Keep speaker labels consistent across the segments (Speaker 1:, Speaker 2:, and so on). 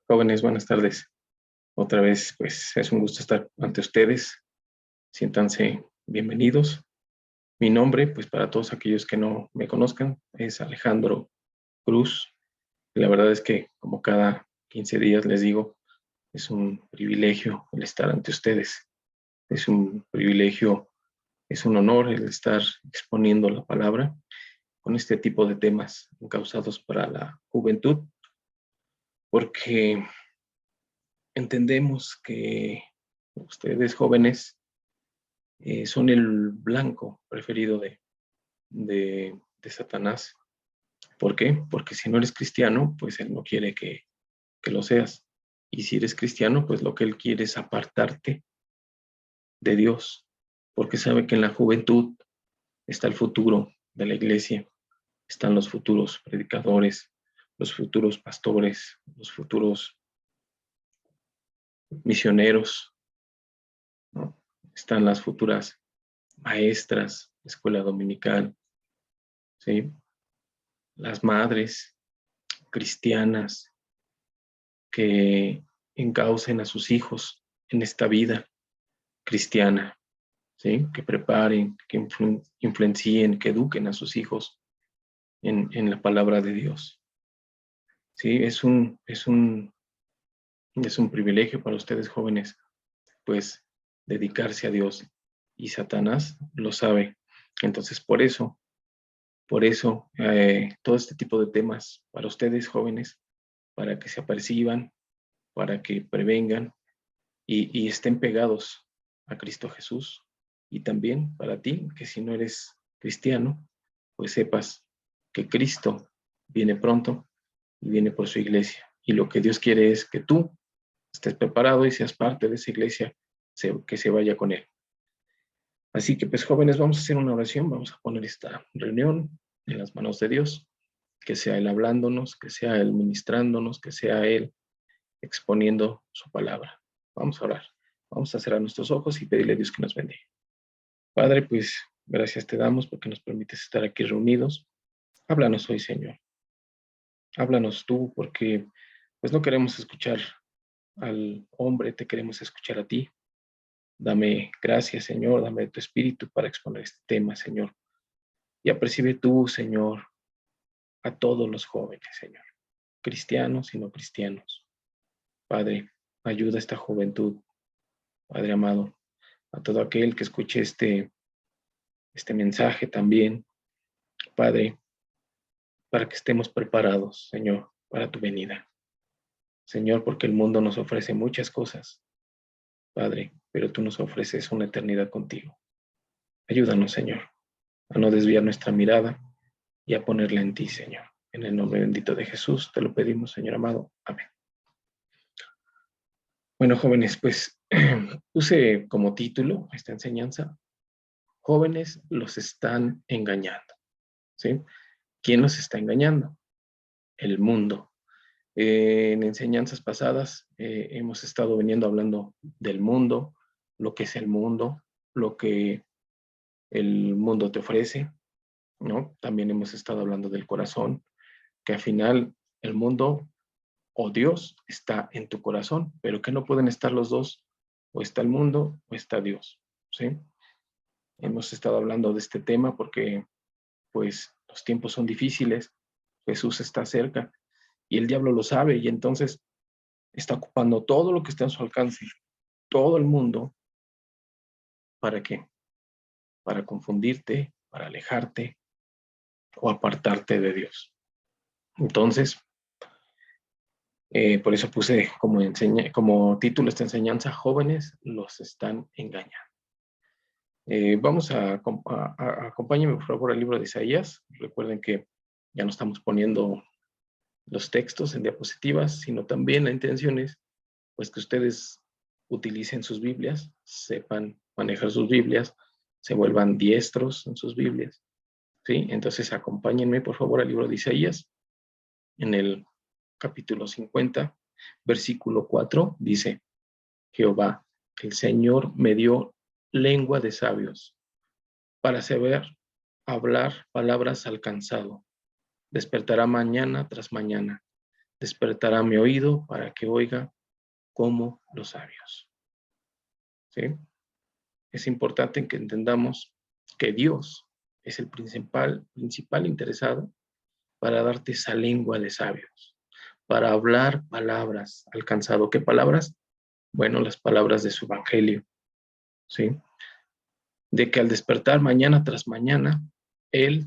Speaker 1: Jóvenes, buenas tardes. Otra vez, pues es un gusto estar ante ustedes. Siéntanse bienvenidos. Mi nombre, pues para todos aquellos que no me conozcan, es Alejandro Cruz. La verdad es que como cada 15 días les digo, es un privilegio el estar ante ustedes. Es un privilegio, es un honor el estar exponiendo la palabra con este tipo de temas encausados para la juventud, porque entendemos que ustedes jóvenes son el blanco preferido de Satanás. ¿Por qué? Porque si no eres cristiano, pues él no quiere que lo seas. Y si eres cristiano, pues lo que él quiere es apartarte de Dios, porque sabe que en la juventud está el futuro de la iglesia, están los futuros predicadores, los futuros pastores, los futuros misioneros, ¿no? Están las futuras maestras, escuela dominical, ¿sí? Las madres cristianas que encaucen a sus hijos en esta vida cristiana, ¿sí? Que preparen, que influencien, que eduquen a sus hijos en la palabra de Dios. Sí, es un privilegio para ustedes jóvenes, pues, dedicarse a Dios, y Satanás lo sabe. Entonces, por eso, todo este tipo de temas para ustedes jóvenes, para que se aperciban, para que prevengan y estén pegados a Cristo Jesús. Y también para ti, que si no eres cristiano, pues sepas que Cristo viene pronto y viene por su iglesia. Y lo que Dios quiere es que tú estés preparado y seas parte de esa iglesia, que se vaya con Él. Así que pues jóvenes, vamos a hacer una oración, vamos a poner esta reunión en las manos de Dios, que sea Él hablándonos, que sea Él ministrándonos, que sea Él exponiendo su palabra. Vamos a orar, vamos a cerrar nuestros ojos y pedirle a Dios que nos bendiga. Padre, pues gracias te damos porque nos permites estar aquí reunidos. Háblanos hoy, Señor. Háblanos tú porque pues no queremos escuchar al hombre, te queremos escuchar a ti. Dame gracias, Señor, dame tu espíritu para exponer este tema, Señor. Y apercibe tú, Señor, a todos los jóvenes, Señor, cristianos y no cristianos. Padre, ayuda a esta juventud, Padre amado, a todo aquel que escuche este mensaje también, Padre, para que estemos preparados, Señor, para tu venida. Señor, porque el mundo nos ofrece muchas cosas, Padre, pero tú nos ofreces una eternidad contigo. Ayúdanos, Señor, a no desviar nuestra mirada y a ponerla en ti, Señor. En el nombre bendito de Jesús te lo pedimos, Señor amado. Amén. Bueno, jóvenes, pues puse como título esta enseñanza: jóvenes los están engañando, ¿sí? ¿Quién los está engañando? El mundo. En enseñanzas pasadas hemos estado viniendo hablando del mundo, lo que es el mundo, lo que el mundo te ofrece, ¿no? También hemos estado hablando del corazón, que al final el mundo o Dios está en tu corazón, pero que no pueden estar los dos, o está el mundo o está Dios, ¿sí? Hemos estado hablando de este tema porque pues los tiempos son difíciles, Jesús está cerca y el diablo lo sabe, y entonces está ocupando todo lo que está a su alcance, todo el mundo. ¿Para qué? Para confundirte, para alejarte o apartarte de Dios. Entonces, por eso puse como título esta enseñanza: jóvenes los están engañando. Vamos acompáñenme por favor al libro de Isaías. Recuerden que ya no estamos poniendo los textos en diapositivas, sino también la intención es pues que ustedes utilicen sus Biblias, sepan manejar sus Biblias, se vuelvan diestros en sus Biblias, ¿sí? Entonces acompáñenme por favor al libro de Isaías, en el capítulo 50, versículo 4, dice: Jehová, el Señor me dio lengua de sabios, para saber hablar palabras al cansado. Despertará mañana tras mañana, despertará mi oído para que oiga como los sabios. ¿Sí? Es importante que entendamos que Dios es el principal interesado para darte esa lengua de sabios, para hablar palabras alcanzado. ¿Qué palabras? Bueno, las palabras de su evangelio, ¿sí? De que al despertar mañana tras mañana, Él,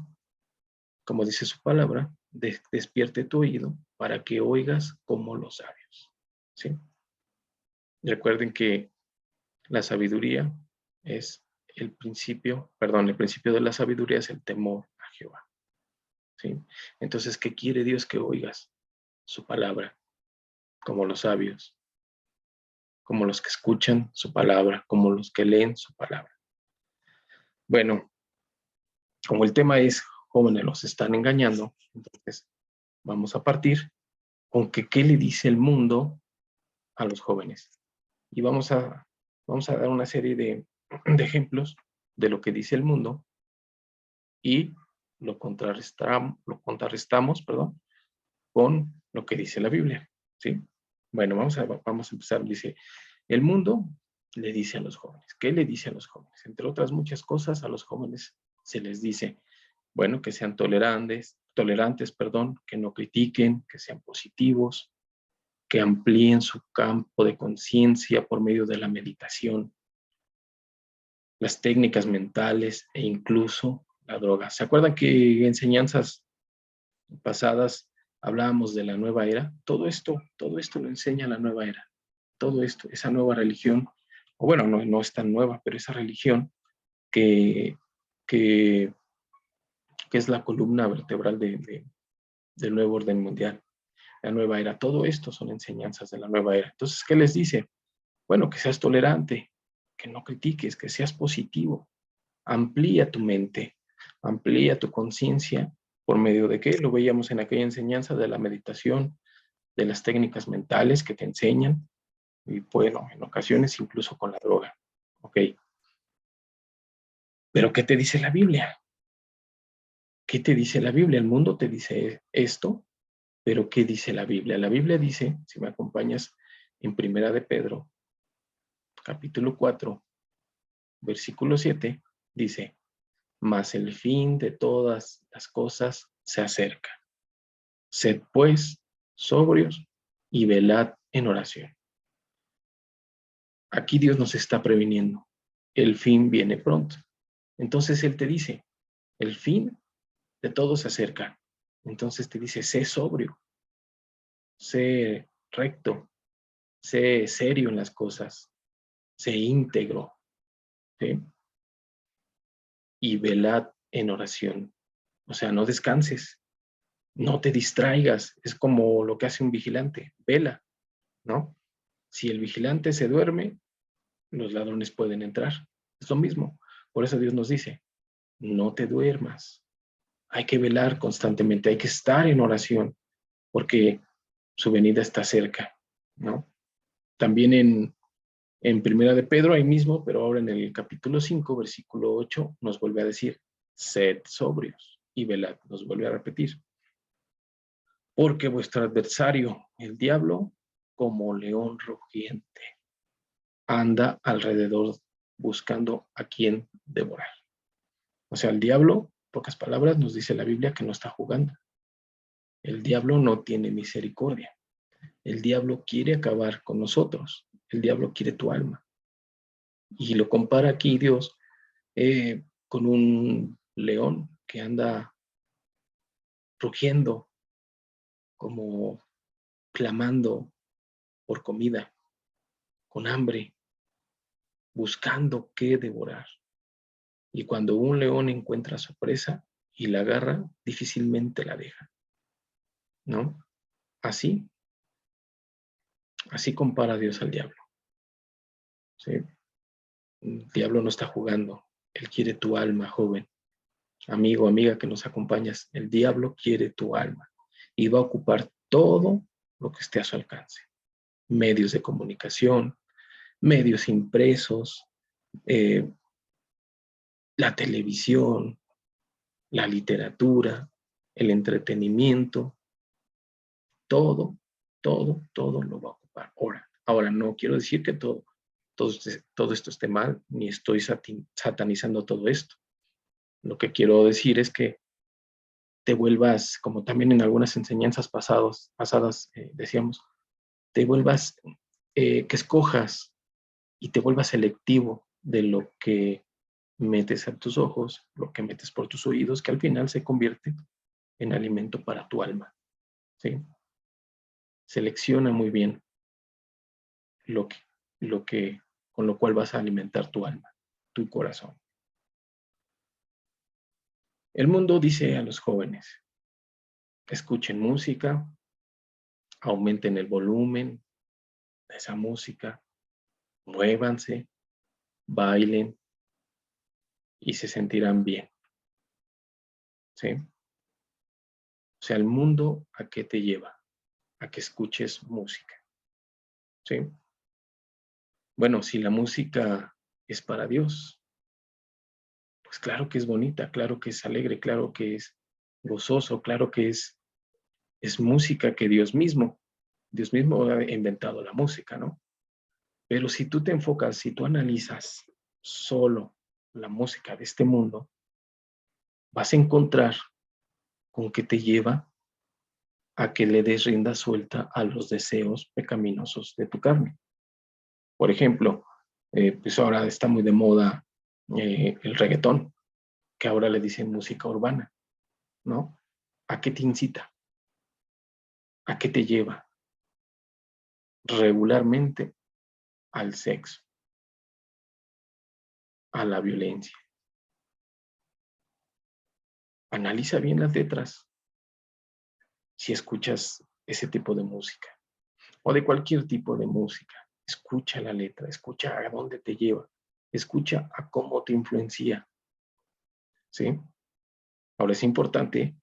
Speaker 1: como dice su palabra, despierte tu oído para que oigas como los sabios, ¿sí? Recuerden que la sabiduría es el principio de la sabiduría es el temor a Jehová, ¿sí? Entonces, ¿qué quiere Dios que oigas? Su palabra, como los sabios, como los que escuchan su palabra, como los que leen su palabra. Bueno, como el tema es jóvenes los están engañando, entonces vamos a partir con que qué le dice el mundo a los jóvenes. Y vamos a dar una serie de ejemplos de lo que dice el mundo y lo contrarrestamos, perdón, con lo que dice la Biblia, ¿sí? Bueno, vamos a empezar. Dice, el mundo le dice a los jóvenes. ¿Qué le dice a los jóvenes? Entre otras muchas cosas, a los jóvenes se les dice, bueno, que sean tolerantes, perdón, que no critiquen, que sean positivos, que amplíen su campo de conciencia por medio de la meditación, las técnicas mentales e incluso la droga. ¿Se acuerdan que en enseñanzas pasadas hablábamos de la nueva era? Todo esto lo enseña la nueva era. Todo esto, esa nueva religión, o bueno, no es tan nueva, pero esa religión que, que, que es la columna vertebral del nuevo orden mundial, la nueva era. Todo esto son enseñanzas de la nueva era. Entonces, ¿qué les dice? Bueno, que seas tolerante, que no critiques, que seas positivo. Amplía tu mente, amplía tu conciencia. ¿Por medio de qué? Lo veíamos en aquella enseñanza de la meditación, de las técnicas mentales que te enseñan, y bueno, en ocasiones incluso con la droga. ¿Ok? Pero ¿qué te dice la Biblia? ¿Qué te dice la Biblia? El mundo te dice esto, pero ¿qué dice la Biblia? La Biblia dice, si me acompañas en Primera de Pedro, capítulo 4, versículo 7, dice, mas el fin de todas las cosas se acerca. Sed pues sobrios y velad en oración. Aquí Dios nos está previniendo. El fin viene pronto. Entonces Él te dice, el fin de todo se acerca. Entonces te dice, sé sobrio, sé recto, sé serio en las cosas, sé íntegro, ¿sí? Y velad en oración. O sea, no descanses, no te distraigas. Es como lo que hace un vigilante, vela, ¿no? Si el vigilante se duerme, los ladrones pueden entrar. Es lo mismo. Por eso Dios nos dice, no te duermas. Hay que velar constantemente, hay que estar en oración, porque su venida está cerca, ¿no? También en Primera de Pedro, ahí mismo, pero ahora en el capítulo 5, versículo 8, nos vuelve a decir, sed sobrios y velad, nos vuelve a repetir. Porque vuestro adversario, el diablo, como león rugiente, anda alrededor buscando a quien devorar. O sea, el diablo, pocas palabras, nos dice la Biblia que no está jugando. El diablo no tiene misericordia. El diablo quiere acabar con nosotros. El diablo quiere tu alma. Y lo compara aquí Dios con un león que anda rugiendo, como clamando por comida, con hambre, buscando qué devorar. Y cuando un león encuentra a su presa y la agarra, difícilmente la deja, ¿no? Así, así compara Dios al diablo, ¿sí? El diablo no está jugando, él quiere tu alma, joven, amigo, amiga que nos acompañas. El diablo quiere tu alma y va a ocupar todo lo que esté a su alcance. Medios de comunicación, medios impresos, eh, la televisión, la literatura, el entretenimiento, todo todo lo va a ocupar. Ahora no quiero decir que todo esto esté mal, ni estoy satanizando todo esto. Lo que quiero decir es que te vuelvas, como también en algunas enseñanzas pasadas decíamos, te vuelvas, que escojas y te vuelvas selectivo de lo que metes a tus ojos, lo que metes por tus oídos, que al final se convierte en alimento para tu alma. ¿Sí? Selecciona muy bien lo que, con lo cual vas a alimentar tu alma, tu corazón. El mundo dice a los jóvenes, escuchen música, aumenten el volumen de esa música, muévanse, bailen y se sentirán bien. ¿Sí? O sea, el mundo, ¿a qué te lleva? A que escuches música. ¿Sí? Bueno, si la música es para Dios, pues claro que es bonita, claro que es alegre, claro que es gozoso, claro que es música que Dios mismo ha inventado la música, ¿no? Pero si tú te enfocas, si tú analizas solo la música de este mundo, vas a encontrar con que te lleva a que le des rienda suelta a los deseos pecaminosos de tu carne. Por ejemplo, pues ahora está muy de moda el reggaetón, que ahora le dicen música urbana, ¿no? ¿A qué te incita? ¿A qué te lleva? Regularmente al sexo, a la violencia. Analiza bien las letras si escuchas ese tipo de música o de cualquier tipo de música. Escucha la letra, escucha a dónde te lleva, escucha a cómo te influencia, ¿sí? Ahora es importante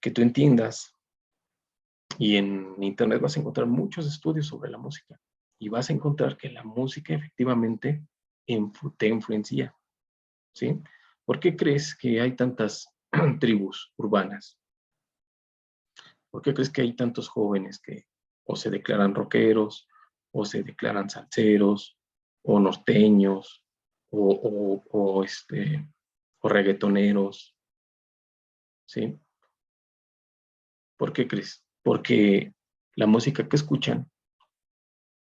Speaker 1: que tú entiendas, y en internet vas a encontrar muchos estudios sobre la música, y vas a encontrar que la música efectivamente te influencia, ¿sí? ¿Por qué crees que hay tantas tribus urbanas? ¿Por qué crees que hay tantos jóvenes que o se declaran rockeros, o se declaran salseros, o norteños, o reggaetoneros? ¿Sí? ¿Por qué crees? Porque la música que escuchan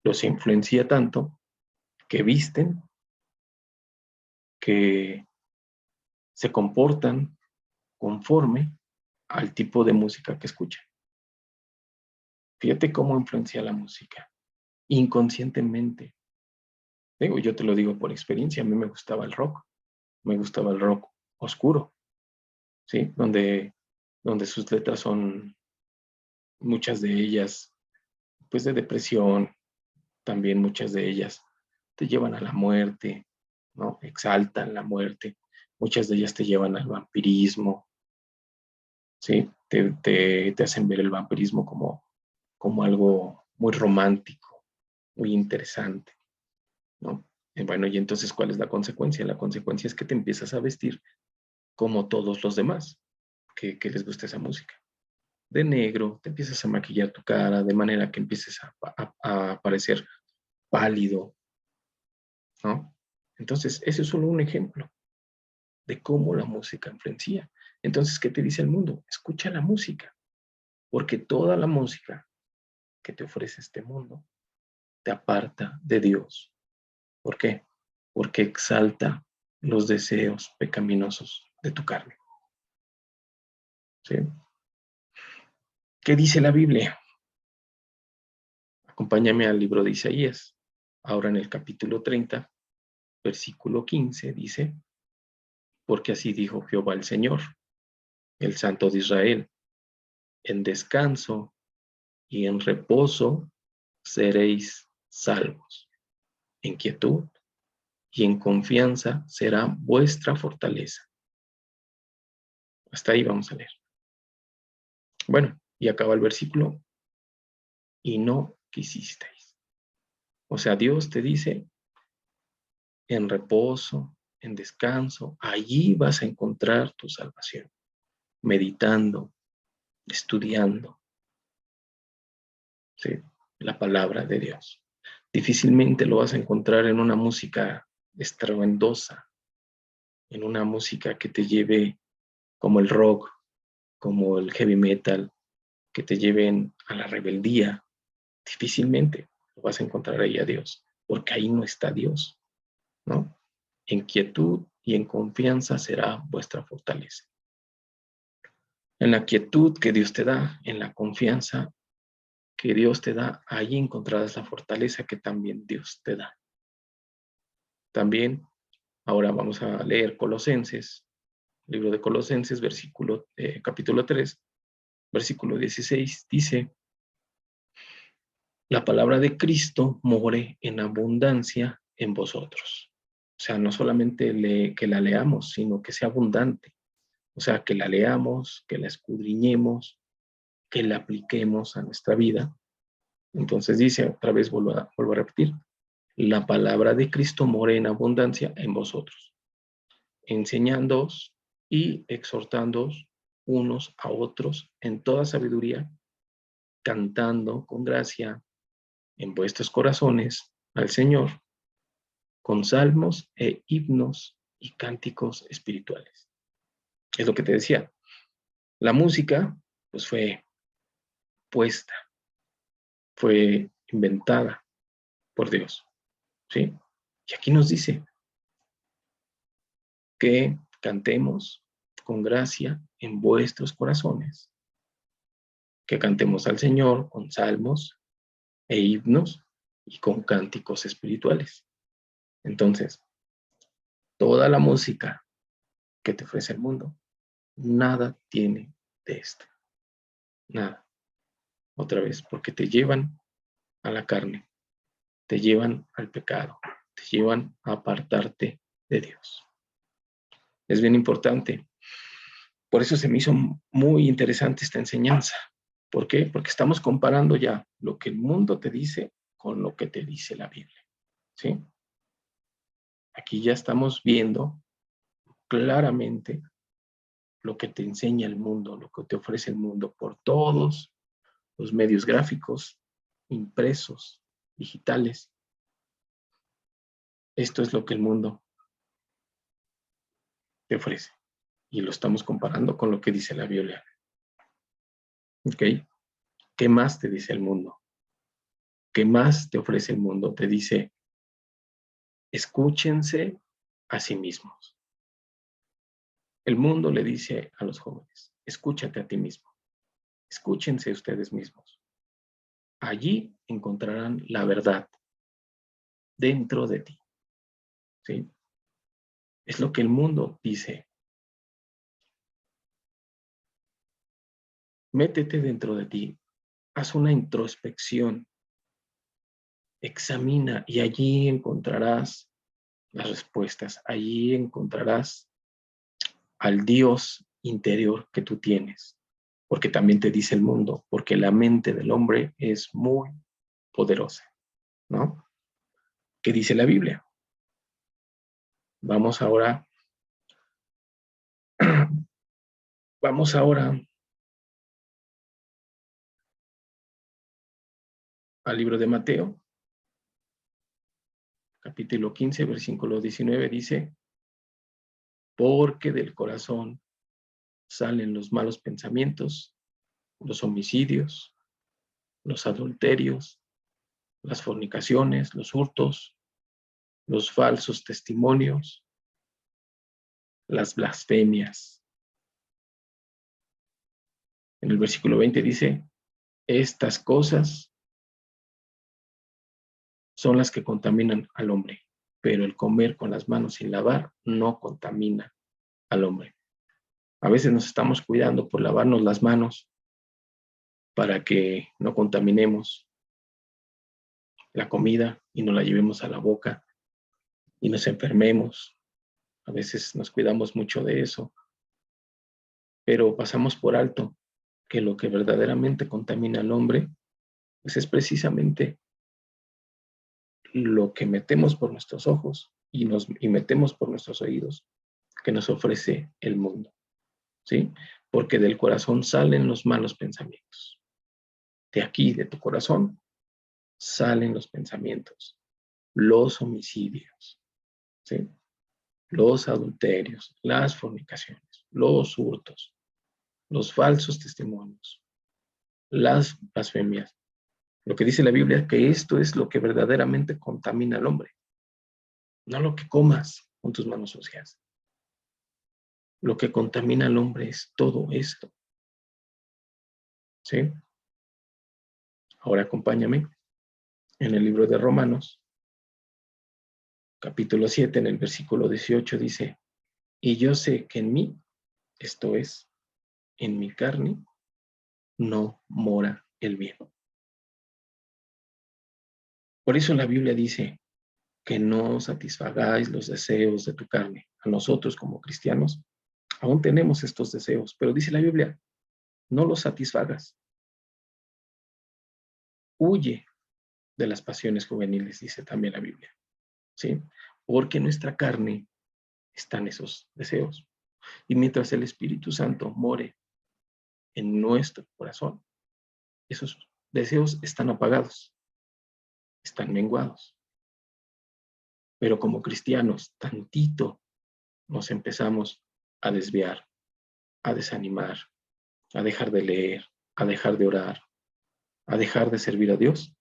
Speaker 1: los influencia tanto que visten, que se comportan conforme al tipo de música que escuchan. Fíjate cómo influencia la música inconscientemente. Digo, yo te lo digo por experiencia, a mí me gustaba el rock oscuro, ¿sí? Donde sus letras son, muchas de ellas, pues de depresión, también muchas de ellas te llevan a la muerte, ¿no? Exaltan la muerte, muchas de ellas te llevan al vampirismo, ¿sí? Te hacen ver el vampirismo como algo muy romántico, muy interesante, ¿no? Bueno, y entonces, ¿cuál es la consecuencia? La consecuencia es que te empiezas a vestir como todos los demás que les gusta esa música. De negro, te empiezas a maquillar tu cara de manera que empieces a parecer pálido, ¿no? Entonces, ese es solo un ejemplo de cómo la música influencia. Entonces, ¿qué te dice el mundo? Escucha la música, porque toda la música que te ofrece este mundo te aparta de Dios. ¿Por qué? Porque exalta los deseos pecaminosos de tu carne. ¿Sí? ¿Qué dice la Biblia? Acompáñame al libro de Isaías. Ahora en el capítulo 30, versículo 15, dice, porque así dijo Jehová el Señor, el Santo de Israel, en descanso y en reposo seréis salvos. En quietud y en confianza será vuestra fortaleza. Hasta ahí vamos a leer. Bueno, y acaba el versículo, y no quisisteis. O sea, Dios te dice, en reposo, en descanso, allí vas a encontrar tu salvación, meditando, estudiando, ¿sí? La palabra de Dios. Difícilmente lo vas a encontrar en una música estruendosa, en una música que te lleve como el rock, como el heavy metal, que te lleven a la rebeldía. Difícilmente lo vas a encontrar ahí a Dios, porque ahí no está Dios, ¿no? En quietud y en confianza será vuestra fortaleza. En la quietud que Dios te da, en la confianza que Dios te da, ahí encontrarás la fortaleza que también Dios te da. También, ahora vamos a leer Colosenses, libro de Colosenses, capítulo 3, versículo 16, dice: la palabra de Cristo more en abundancia en vosotros. O sea, no solamente que la leamos, sino que sea abundante. O sea, que la leamos, que la escudriñemos, que la apliquemos a nuestra vida. Entonces dice, otra vez vuelvo a repetir, la palabra de Cristo more en abundancia en vosotros, enseñándoos y exhortándoos unos a otros en toda sabiduría, cantando con gracia en vuestros corazones al Señor, con salmos e himnos y cánticos espirituales. Es lo que te decía. La música, pues fue puesta, fue inventada por Dios, ¿sí? Y aquí nos dice que cantemos con gracia en vuestros corazones, que cantemos al Señor con salmos e himnos y con cánticos espirituales. Entonces, toda la música que te ofrece el mundo, nada tiene de esto. Nada. Otra vez, porque te llevan a la carne, te llevan al pecado, te llevan a apartarte de Dios. Es bien importante. Por eso se me hizo muy interesante esta enseñanza. ¿Por qué? Porque estamos comparando ya lo que el mundo te dice con lo que te dice la Biblia. ¿Sí? Aquí ya estamos viendo claramente lo que te enseña el mundo, lo que te ofrece el mundo por todos los medios gráficos, impresos, digitales. Esto es lo que el mundo te ofrece. Y lo estamos comparando con lo que dice la Biblia. ¿Ok? ¿Qué más te dice el mundo? ¿Qué más te ofrece el mundo? Te dice, escúchense a sí mismos. El mundo le dice a los jóvenes, escúchate a ti mismo. Escúchense ustedes mismos. Allí encontrarán la verdad dentro de ti. ¿Sí? Es lo que el mundo dice. Métete dentro de ti. Haz una introspección. Examina y allí encontrarás las respuestas. Allí encontrarás al Dios interior que tú tienes. Porque también te dice el mundo, porque la mente del hombre es muy poderosa, ¿no? ¿Qué dice la Biblia? Vamos ahora, vamos ahora al libro de Mateo, capítulo 15, versículo 19, dice, porque del corazón salen los malos pensamientos, los homicidios, los adulterios, las fornicaciones, los hurtos, los falsos testimonios, las blasfemias. En el versículo 20 dice, estas cosas son las que contaminan al hombre, pero el comer con las manos sin lavar no contamina al hombre. A veces nos estamos cuidando por lavarnos las manos para que no contaminemos la comida y no la llevemos a la boca y nos enfermemos. A veces nos cuidamos mucho de eso, pero pasamos por alto que lo que verdaderamente contamina al hombre pues es precisamente lo que metemos por nuestros ojos y metemos por nuestros oídos que nos ofrece el mundo, ¿sí? Porque del corazón salen los malos pensamientos. De aquí, de tu corazón, salen los pensamientos, los homicidios, ¿sí? Los adulterios, las fornicaciones, los hurtos, los falsos testimonios, las blasfemias. Lo que dice la Biblia es que esto es lo que verdaderamente contamina al hombre, no lo que comas con tus manos sucias. Lo que contamina al hombre es todo esto, ¿sí? Ahora acompáñame en el libro de Romanos, capítulo 7, en el versículo 18 dice, y yo sé que en mí, esto es, en mi carne, no mora el bien. Por eso la Biblia dice que no satisfagáis los deseos de tu carne. A nosotros como cristianos aún tenemos estos deseos, pero dice la Biblia, no los satisfagas. Huye de las pasiones juveniles, dice también la Biblia, ¿sí? Porque en nuestra carne están esos deseos. Y mientras el Espíritu Santo more en nuestro corazón, esos deseos están apagados, están menguados. Pero como cristianos, tantito nos empezamos a desviar, a desanimar, a dejar de leer, a dejar de orar, a dejar de servir a Dios.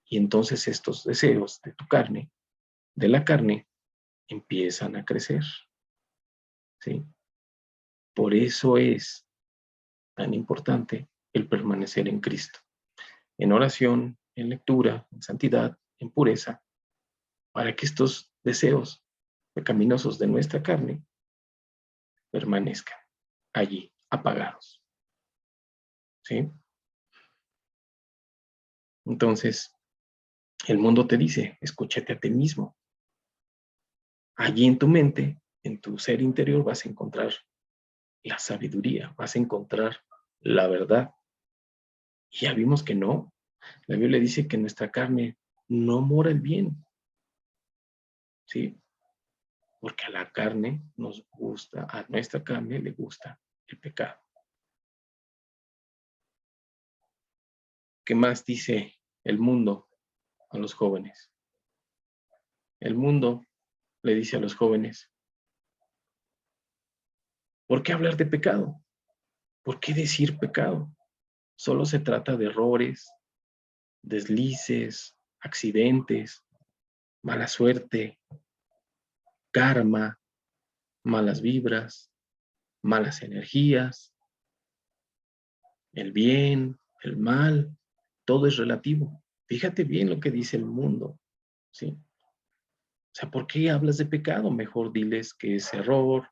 Speaker 1: Y entonces estos deseos de tu carne, de la carne, empiezan a crecer, ¿sí? Por eso es tan importante el permanecer en Cristo, en oración, en lectura, en santidad, en pureza, para que estos deseos pecaminosos de nuestra carne permanezcan allí, apagados, ¿sí? Entonces, el mundo te dice, escúchate a ti mismo. Allí en tu mente, en tu ser interior, vas a encontrar la sabiduría, vas a encontrar la verdad. Y ya vimos que no. La Biblia dice que en nuestra carne no mora el bien, ¿sí? Porque a la carne nos gusta, a nuestra carne le gusta el pecado. ¿Qué más dice el mundo a los jóvenes? El mundo le dice a los jóvenes, ¿por qué hablar de pecado? ¿Por qué decir pecado? Solo se trata de errores, deslices, accidentes, mala suerte, karma, malas vibras, malas energías, el bien, el mal, todo es relativo. Fíjate bien lo que dice el mundo, ¿sí? O sea, ¿por qué hablas de pecado? Mejor diles que es error,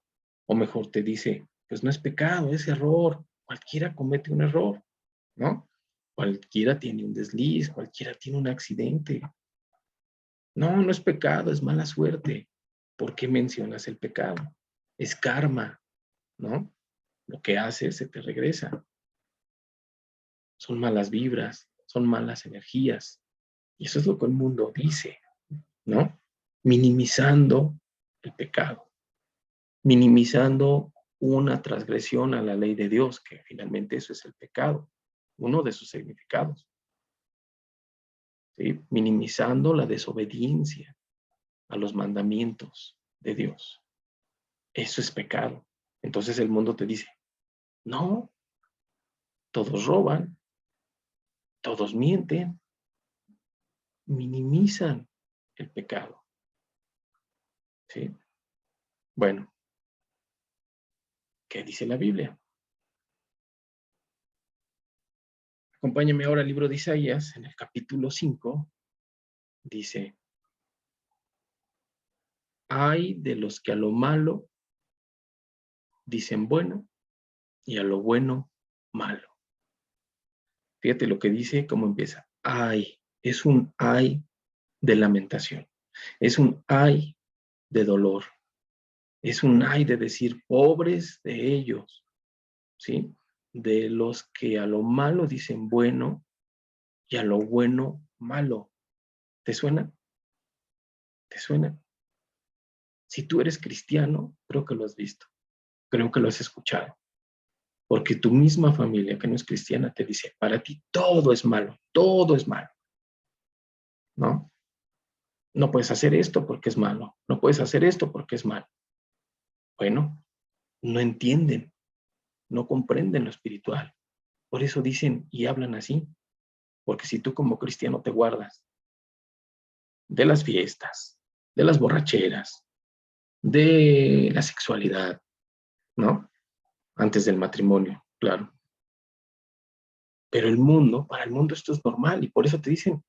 Speaker 1: o mejor te dice, pues no es pecado, es error. Cualquiera comete un error, ¿no? Cualquiera tiene un desliz, cualquiera tiene un accidente. No, no es pecado, es mala suerte. ¿Por qué mencionas el pecado? Es karma, ¿no? Lo que haces se te regresa. Son malas vibras, son malas energías. Y eso es lo que el mundo dice, ¿no? Minimizando el pecado, minimizando una transgresión a la ley de Dios, que finalmente eso es el pecado, uno de sus significados, ¿sí? Minimizando la desobediencia a los mandamientos de Dios. Eso es pecado. Entonces el mundo te dice, no, todos roban, todos mienten, minimizan el pecado, ¿sí? Bueno, ¿qué dice la Biblia? Acompáñame ahora al libro de Isaías, en el capítulo 5, dice, hay de los que a lo malo dicen bueno y a lo bueno malo. Fíjate lo que dice, cómo empieza. Ay, es un ay de lamentación, es un ay de dolor, es un ay de decir, pobres de ellos, ¿sí? De los que a lo malo dicen bueno y a lo bueno malo. ¿Te suena? ¿Te suena? Si tú eres cristiano, creo que lo has visto, creo que lo has escuchado, porque tu misma familia que no es cristiana te dice, para ti todo es malo, todo es malo. ¿no? No puedes hacer esto porque es malo, no puedes hacer esto porque es malo. Bueno, no entienden, no comprenden lo espiritual. Por eso dicen y hablan así, porque si tú como cristiano te guardas de las fiestas, de las borracheras, de la sexualidad, ¿no? Antes del matrimonio, claro. Pero el mundo, para el mundo esto es normal y por eso te dicen,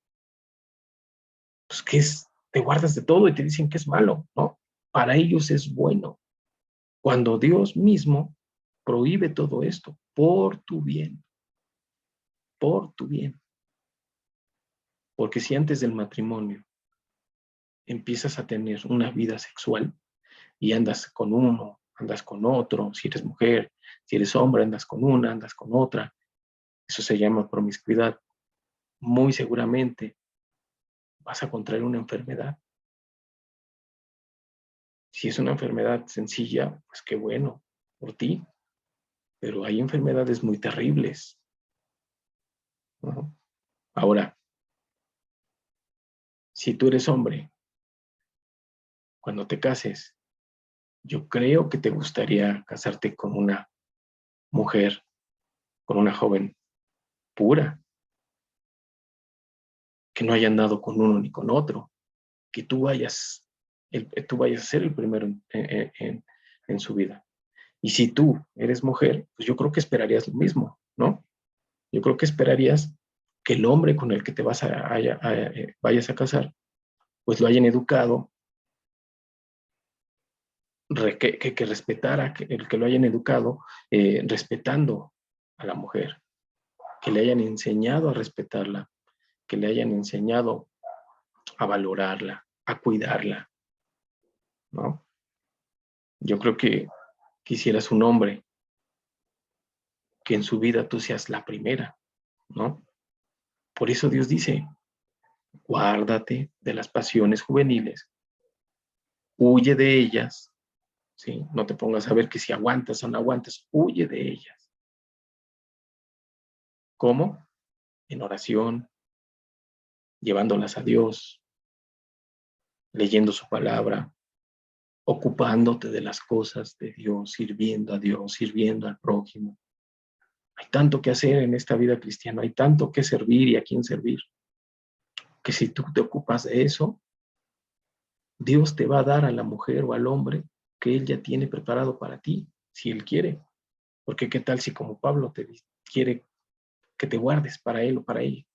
Speaker 1: pues que es, te guardas de todo y te dicen que es malo, ¿no? Para ellos es bueno. Cuando Dios mismo prohíbe todo esto por tu bien, por tu bien. Porque si antes del matrimonio empiezas a tener una vida sexual y andas con uno, andas con otro, si eres mujer, si eres hombre, andas con una, andas con otra, eso se llama promiscuidad. Muy seguramente vas a contraer una enfermedad. Si es una enfermedad sencilla, pues qué bueno por ti, pero hay enfermedades muy terribles, ¿no? Ahora, si tú eres hombre, cuando te cases, yo creo que te gustaría casarte con una mujer, con una joven pura, que no haya andado con uno ni con otro, que tú vayas a ser el primero en su vida. Y si tú eres mujer, pues yo creo que esperarías lo mismo, ¿no? Yo creo que esperarías que el hombre con el que te vayas a casar, pues lo hayan educado, que respetara, que lo hayan educado respetando a la mujer, que le hayan enseñado a respetarla, que le hayan enseñado a valorarla, a cuidarla, ¿no? Yo creo que quisieras un hombre que en su vida tú seas la primera, ¿no? Por eso Dios dice, guárdate de las pasiones juveniles, huye de ellas, ¿sí? No te pongas a ver que si aguantas o no aguantas, huye de ellas. ¿Cómo? En oración, llevándolas a Dios, leyendo su palabra, ocupándote de las cosas de Dios, sirviendo a Dios, sirviendo al prójimo. Hay tanto que hacer en esta vida cristiana, hay tanto que servir y a quién servir, que si tú te ocupas de eso, Dios te va a dar a la mujer o al hombre que Él ya tiene preparado para ti, si Él quiere. Porque qué tal si como Pablo te quiere que te guardes para Él o para ella,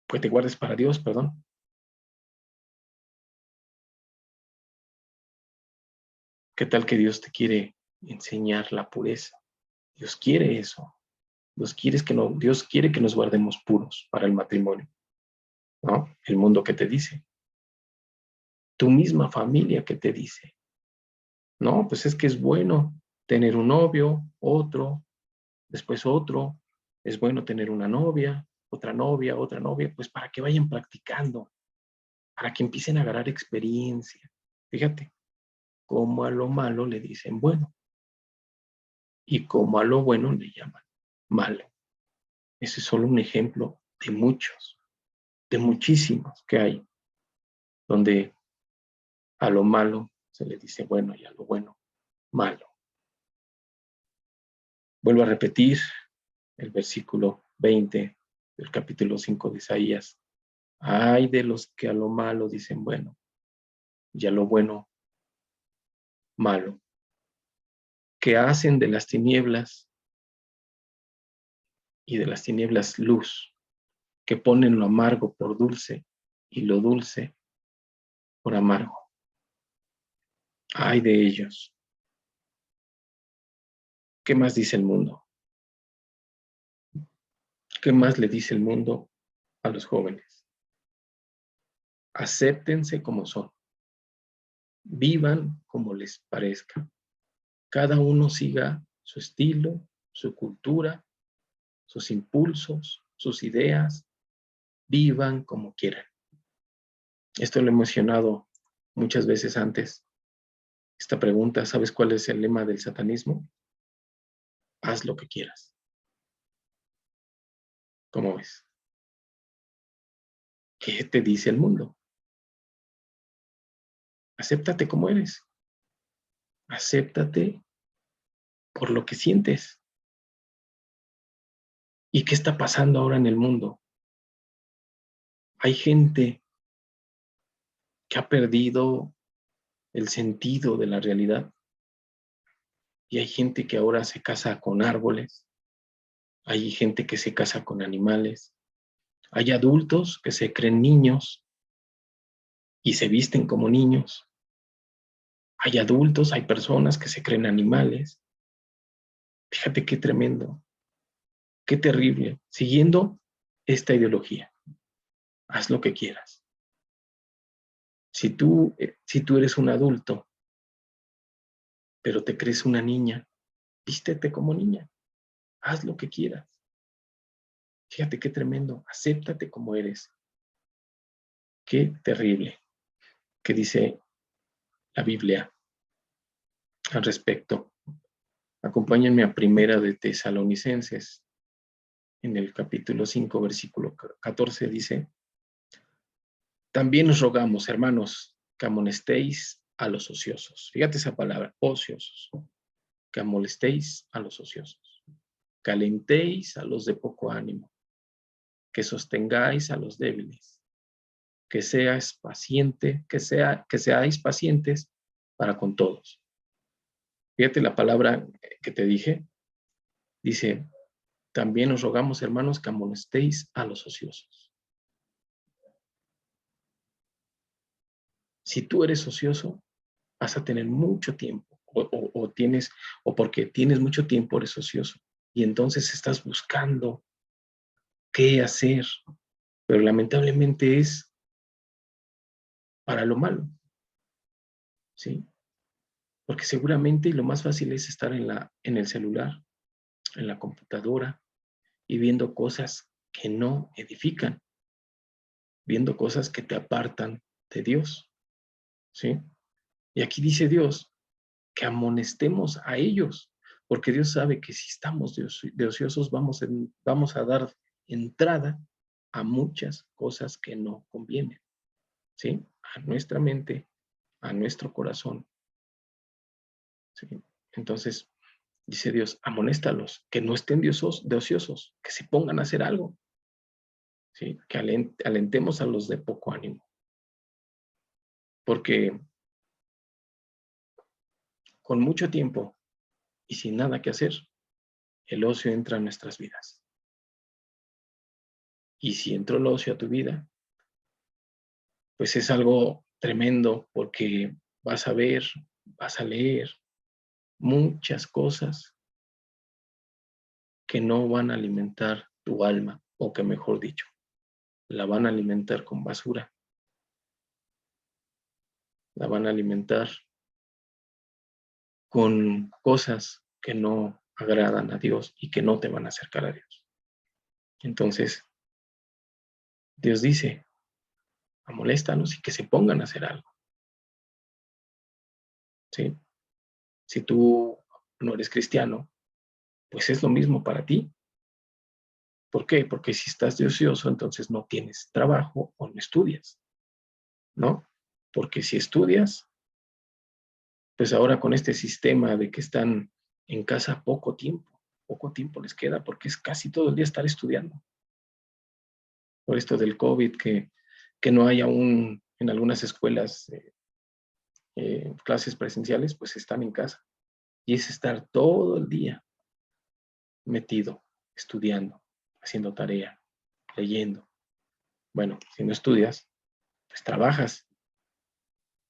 Speaker 1: pues te guardes para Dios, perdón. ¿Qué tal que Dios te quiere enseñar la pureza? Dios quiere eso. Dios quiere que nos guardemos puros para el matrimonio, ¿no? El mundo que te dice, tu misma familia que te dice, no, pues es que es bueno tener un novio, otro, después otro, es bueno tener una novia, otra novia, pues para que vayan practicando, para que empiecen a agarrar experiencia. Fíjate, como a lo malo le dicen bueno y como a lo bueno le llaman malo. Ese es solo un ejemplo de muchos, de muchísimos que hay, donde a lo malo se le dice bueno y a lo bueno malo. Vuelvo a repetir el versículo 20 del capítulo 5 de Isaías. Ay de los que a lo malo dicen bueno y a lo bueno malo, que hacen de las tinieblas y de las tinieblas luz, que ponen lo amargo por dulce y lo dulce por amargo. Ay de ellos. ¿Qué más dice el mundo? ¿Qué más le dice el mundo a los jóvenes? Acéptense como son, vivan como les parezca. Cada uno siga su estilo, su cultura, sus impulsos, sus ideas, vivan como quieran. Esto lo he mencionado muchas veces antes. Esta pregunta, ¿sabes cuál es el lema del satanismo? Haz lo que quieras. ¿Cómo ves? ¿Qué te dice el mundo? Acéptate como eres. Acéptate por lo que sientes. ¿Y qué está pasando ahora en el mundo? Hay gente que ha perdido el sentido de la realidad y hay gente que ahora se casa con árboles, hay gente que se casa con animales, hay adultos que se creen niños y se visten como niños, hay adultos, hay personas que se creen animales. Fíjate qué tremendo, qué terrible, siguiendo esta ideología. Haz lo que quieras. Si tú eres un adulto, pero te crees una niña, vístete como niña, haz lo que quieras. Fíjate qué tremendo, acéptate como eres. Qué terrible, que dice la Biblia al respecto. Acompáñenme a Primera de Tesalonicenses, en el capítulo 5, versículo 14, dice: también os rogamos, hermanos, que amonestéis a los ociosos. Fíjate esa palabra, ociosos. Que amonestéis a los ociosos. Que alentéis a los de poco ánimo. Que sostengáis a los débiles. Que seáis pacientes para con todos. Fíjate la palabra que te dije. Dice, también os rogamos, hermanos, que amonestéis a los ociosos. Si tú eres ocioso, vas a tener mucho tiempo, o porque tienes mucho tiempo eres ocioso, y entonces estás buscando qué hacer, pero lamentablemente es para lo malo, ¿sí? Porque seguramente lo más fácil es estar en el celular, en la computadora, y viendo cosas que no edifican, viendo cosas que te apartan de Dios, ¿sí? Y aquí dice Dios que amonestemos a ellos, porque Dios sabe que si estamos de ociosos vamos a dar entrada a muchas cosas que no convienen, ¿sí? A nuestra mente, a nuestro corazón, ¿sí? Entonces, dice Dios, amonéstalos, que no estén de ociosos, que se pongan a hacer algo, ¿sí? Que alentemos a los de poco ánimo, porque con mucho tiempo y sin nada que hacer, el ocio entra en nuestras vidas. Y si entró el ocio a tu vida, pues es algo tremendo porque vas a ver, vas a leer muchas cosas que no van a alimentar tu alma, o que mejor dicho, la van a alimentar con basura, la van a alimentar con cosas que no agradan a Dios y que no te van a acercar a Dios. Entonces, Dios dice, amoléstalos y que se pongan a hacer algo, ¿sí? Si tú no eres cristiano, pues es lo mismo para ti. ¿Por qué? Porque si estás de ocioso, entonces no tienes trabajo o no estudias, ¿no? Porque si estudias, pues ahora con este sistema de que están en casa poco tiempo les queda porque es casi todo el día estar estudiando. Por esto del COVID, que no hay aún en algunas escuelas clases presenciales, pues están en casa. Y es estar todo el día metido, estudiando, haciendo tarea, leyendo. Bueno, si no estudias, pues trabajas.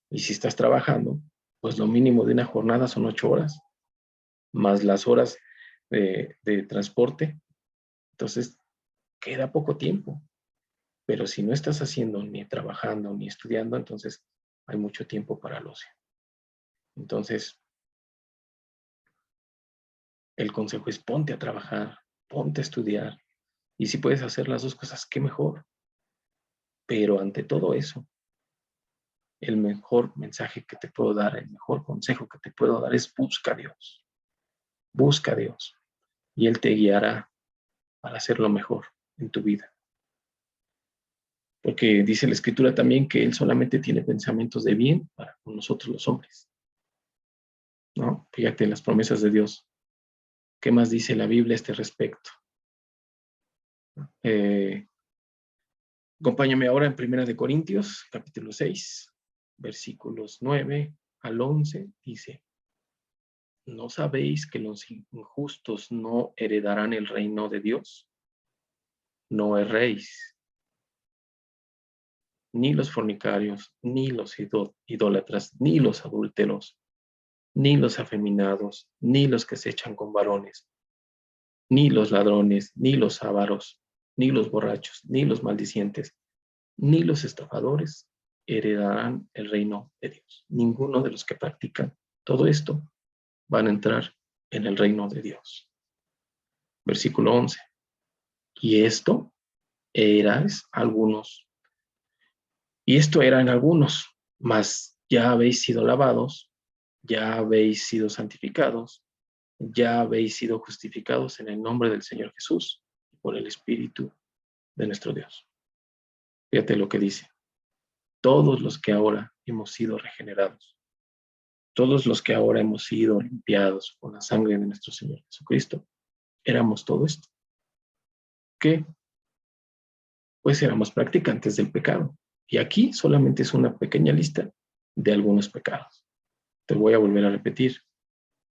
Speaker 1: Y si estás trabajando, pues lo mínimo de una jornada son 8 horas, más las horas de transporte. Entonces, queda poco tiempo. Pero si no estás haciendo ni trabajando ni estudiando, entonces hay mucho tiempo para el ocio. Entonces, el consejo es ponte a trabajar, ponte a estudiar. Y si puedes hacer las dos cosas, qué mejor. Pero ante todo eso, el mejor mensaje que te puedo dar, el mejor consejo que te puedo dar es busca a Dios. Busca a Dios. Y Él te guiará para hacerlo mejor en tu vida. Porque dice la Escritura también que Él solamente tiene pensamientos de bien para con nosotros los hombres, ¿no? Fíjate las promesas de Dios. ¿Qué más dice la Biblia a este respecto? Eh, Acompáñame ahora en Primera de Corintios, capítulo 6, versículos 9 al 11, dice: ¿No sabéis que los injustos no heredarán el reino de Dios? No erréis, ni los fornicarios, ni los idólatras, ni los adúlteros, ni los afeminados, ni los que se echan con varones, ni los ladrones, ni los ávaros, ni los borrachos, ni los maldicientes, ni los estafadores heredarán el reino de Dios. Ninguno de los que practican todo esto van a entrar en el reino de Dios. Versículo 11. Y esto erais algunos. Y esto eran algunos, mas ya habéis sido lavados, ya habéis sido santificados, ya habéis sido justificados en el nombre del Señor Jesús y por el Espíritu de nuestro Dios. Fíjate lo que dice. Todos los que ahora hemos sido regenerados, todos los que ahora hemos sido limpiados con la sangre de nuestro Señor Jesucristo, éramos todo esto. ¿Qué? Pues éramos practicantes del pecado. Y aquí solamente es una pequeña lista de algunos pecados. Te voy a volver a repetir.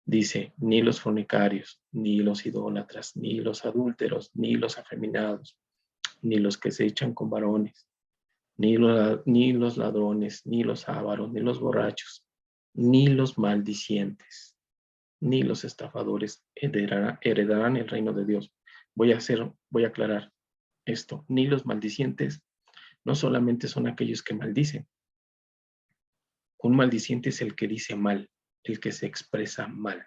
Speaker 1: Dice, ni los fornicarios, ni los idólatras, ni los adúlteros, ni los afeminados, ni los que se echan con varones, ni los ladrones, ni los ávaros, ni los borrachos, ni los maldicientes, ni los estafadores heredarán el reino de Dios. Voy a aclarar esto. Ni los maldicientes no solamente son aquellos que maldicen. Un maldiciente es el que dice mal, el que se expresa mal.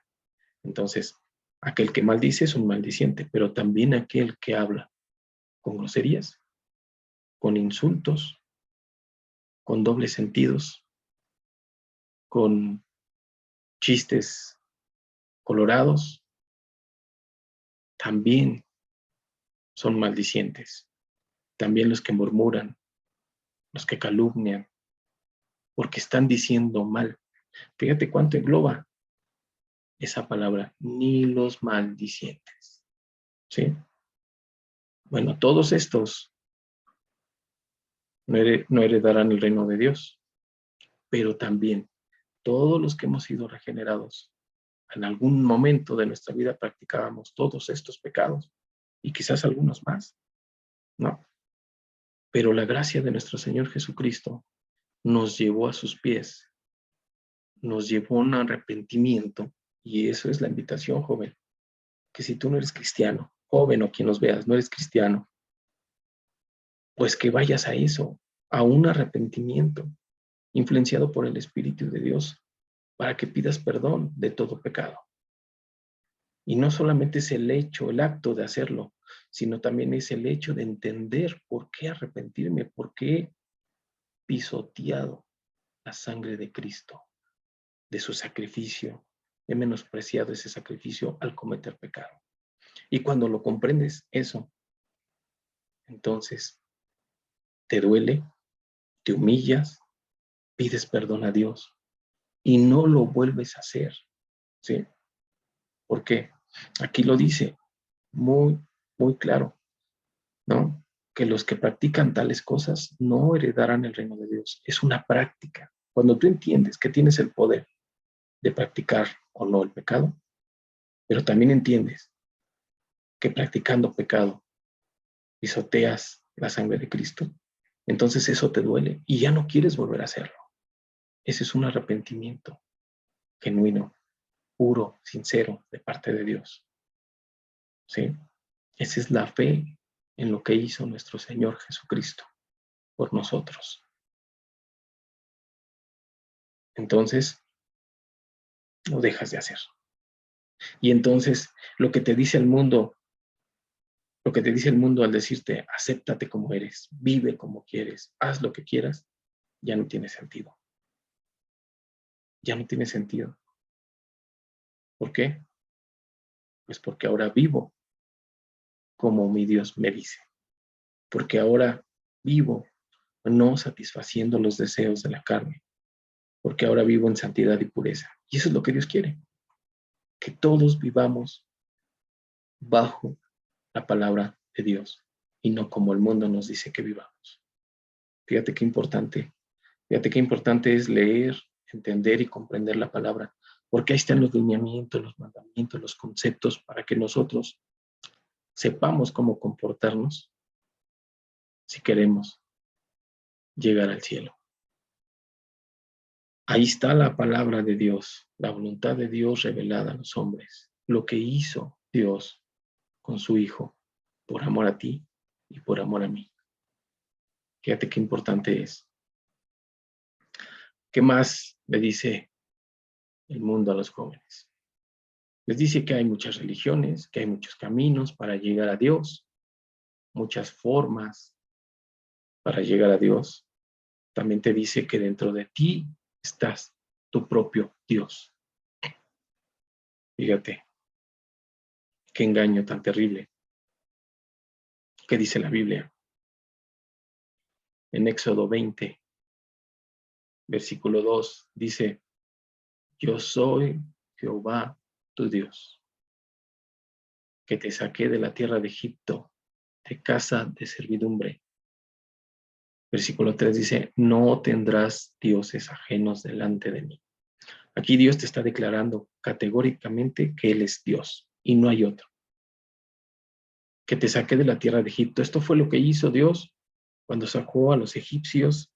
Speaker 1: Entonces, aquel que maldice es un maldiciente, pero también aquel que habla con groserías, con insultos, con dobles sentidos, con chistes colorados, también son maldicientes. También los que murmuran, los que calumnian, porque están diciendo mal. Fíjate cuánto engloba esa palabra, ni los maldicientes. ¿Sí? Bueno, todos estos no heredarán el reino de Dios, pero también todos los que hemos sido regenerados, en algún momento de nuestra vida practicábamos todos estos pecados y quizás algunos más, ¿no? Pero la gracia de nuestro Señor Jesucristo nos llevó a sus pies, nos llevó a un arrepentimiento, y eso es la invitación, joven, que si tú no eres cristiano, joven o quien nos veas, no eres cristiano, pues que vayas a eso, a un arrepentimiento influenciado por el Espíritu de Dios, para que pidas perdón de todo pecado. Y no solamente es el hecho, el acto de hacerlo, sino también es el hecho de entender por qué arrepentirme, por qué he pisoteado la sangre de Cristo, de su sacrificio, he menospreciado ese sacrificio al cometer pecado. Y cuando lo comprendes eso, entonces te duele, te humillas, pides perdón a Dios y no lo vuelves a hacer, ¿sí? ¿Por qué? Aquí lo dice muy, muy claro, ¿no? Que los que practican tales cosas no heredarán el reino de Dios. Es una práctica. Cuando tú entiendes que tienes el poder de practicar o no el pecado, pero también entiendes que practicando pecado pisoteas la sangre de Cristo, entonces eso te duele y ya no quieres volver a hacerlo. Ese es un arrepentimiento genuino, puro, sincero de parte de Dios. ¿Sí? Esa es la fe en lo que hizo nuestro Señor Jesucristo por nosotros. Entonces, lo dejas de hacer. Y entonces, lo que te dice el mundo al decirte, acéptate como eres, vive como quieres, haz lo que quieras, ya no tiene sentido. Ya no tiene sentido. ¿Por qué? Pues porque ahora vivo como mi Dios me dice. Porque ahora vivo no satisfaciendo los deseos de la carne, porque ahora vivo en santidad y pureza. Y eso es lo que Dios quiere, que todos vivamos bajo la palabra de Dios y no como el mundo nos dice que vivamos. Fíjate qué importante, fíjate qué importante es leer, entender y comprender la palabra, porque ahí están los lineamientos, los mandamientos, los conceptos para que nosotros sepamos cómo comportarnos si queremos llegar al cielo. Ahí está la palabra de Dios, la voluntad de Dios revelada a los hombres, lo que hizo Dios con su Hijo, por amor a ti y por amor a mí. Fíjate qué importante es. ¿Qué más le dice el mundo a los jóvenes? Les dice que hay muchas religiones, que hay muchos caminos para llegar a Dios, muchas formas para llegar a Dios. También te dice que dentro de ti estás tu propio Dios. Fíjate, qué engaño tan terrible. ¿Qué dice la Biblia? En Éxodo 20, versículo 2, dice, yo soy Jehová tu Dios, que te saqué de la tierra de Egipto, de casa de servidumbre. Versículo 3 dice, no tendrás dioses ajenos delante de mí. Aquí Dios te está declarando categóricamente que Él es Dios y no hay otro. Que te saqué de la tierra de Egipto. Esto fue lo que hizo Dios cuando sacó a los egipcios,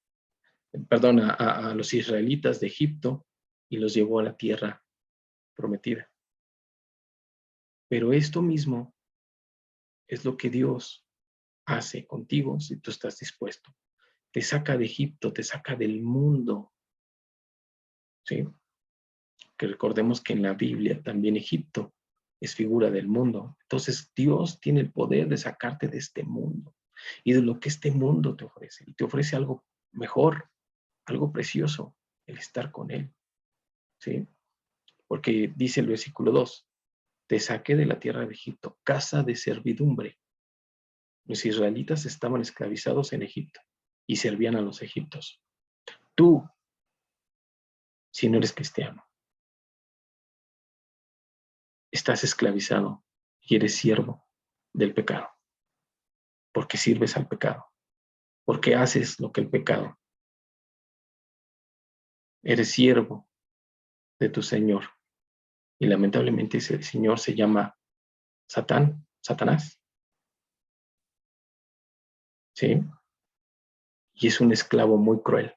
Speaker 1: perdón, a los israelitas de Egipto y los llevó a la tierra prometida. Pero esto mismo es lo que Dios hace contigo si tú estás dispuesto. Te saca de Egipto, te saca del mundo. ¿Sí? Que recordemos que en la Biblia también Egipto es figura del mundo. Entonces Dios tiene el poder de sacarte de este mundo y de lo que este mundo te ofrece. Y te ofrece algo mejor, algo precioso, el estar con Él. ¿Sí? Porque dice el versículo 2, te saqué de la tierra de Egipto, casa de servidumbre. Los israelitas estaban esclavizados en Egipto y servían a los egipcios. Tú, si no eres cristiano, estás esclavizado y eres siervo del pecado, porque sirves al pecado, porque haces lo que el pecado. Eres siervo de tu Señor y lamentablemente ese Señor se llama Satanás, ¿sí? Y es un esclavo muy cruel,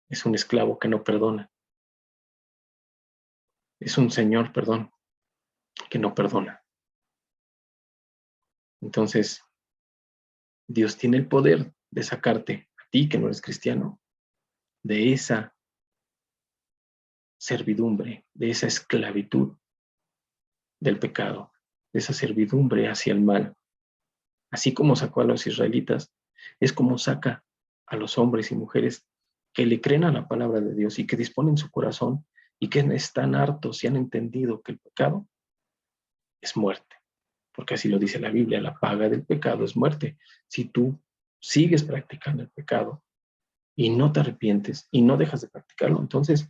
Speaker 1: es un esclavo que no perdona, es un Señor, perdón, que no perdona. Entonces, Dios tiene el poder de sacarte a ti, que no eres cristiano, de esa servidumbre, de esa esclavitud del pecado, de esa servidumbre hacia el mal. Así como sacó a los israelitas, es como saca a los hombres y mujeres que le creen a la palabra de Dios y que disponen su corazón y que están hartos y han entendido que el pecado es muerte. Porque así lo dice la Biblia, la paga del pecado es muerte. Si tú sigues practicando el pecado y no te arrepientes y no dejas de practicarlo, entonces,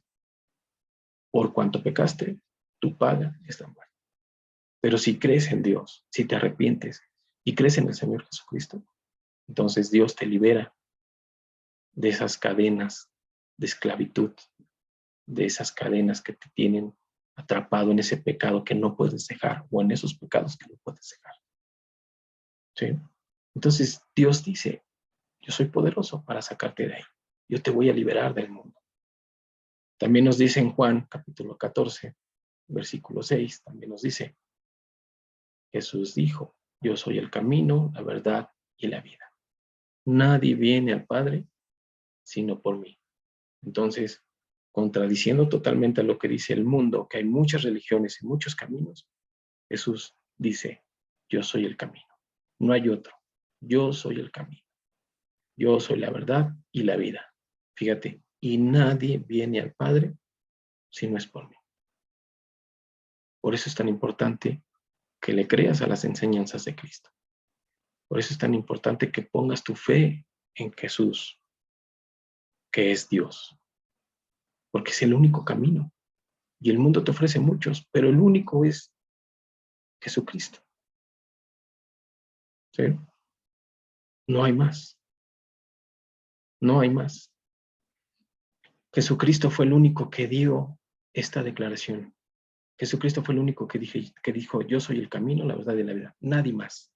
Speaker 1: por cuanto pecaste, tu paga es la muerte. Pero si crees en Dios, si te arrepientes y crees en el Señor Jesucristo, entonces Dios te libera de esas cadenas de esclavitud, de esas cadenas que te tienen atrapado en ese pecado que no puedes dejar o en esos pecados que no puedes dejar. ¿Sí? Entonces Dios dice, yo soy poderoso para sacarte de ahí. Yo te voy a liberar del mundo. También nos dice en Juan capítulo 14, versículo 6, también nos dice, Jesús dijo, yo soy el camino, la verdad y la vida. Nadie viene al Padre sino por mí. Entonces, contradiciendo totalmente a lo que dice el mundo, que hay muchas religiones y muchos caminos, Jesús dice, yo soy el camino, no hay otro, yo soy el camino, yo soy la verdad y la vida. Fíjate, y nadie viene al Padre si no es por mí. Por eso es tan importante que le creas a las enseñanzas de Cristo. Por eso es tan importante que pongas tu fe en Jesús, que es Dios, porque es el único camino. Y el mundo te ofrece muchos, pero el único es Jesucristo. ¿Sí? No hay más. No hay más. Jesucristo fue el único que dio esta declaración. Jesucristo fue el único que dijo, yo soy el camino, la verdad y la vida. Nadie más.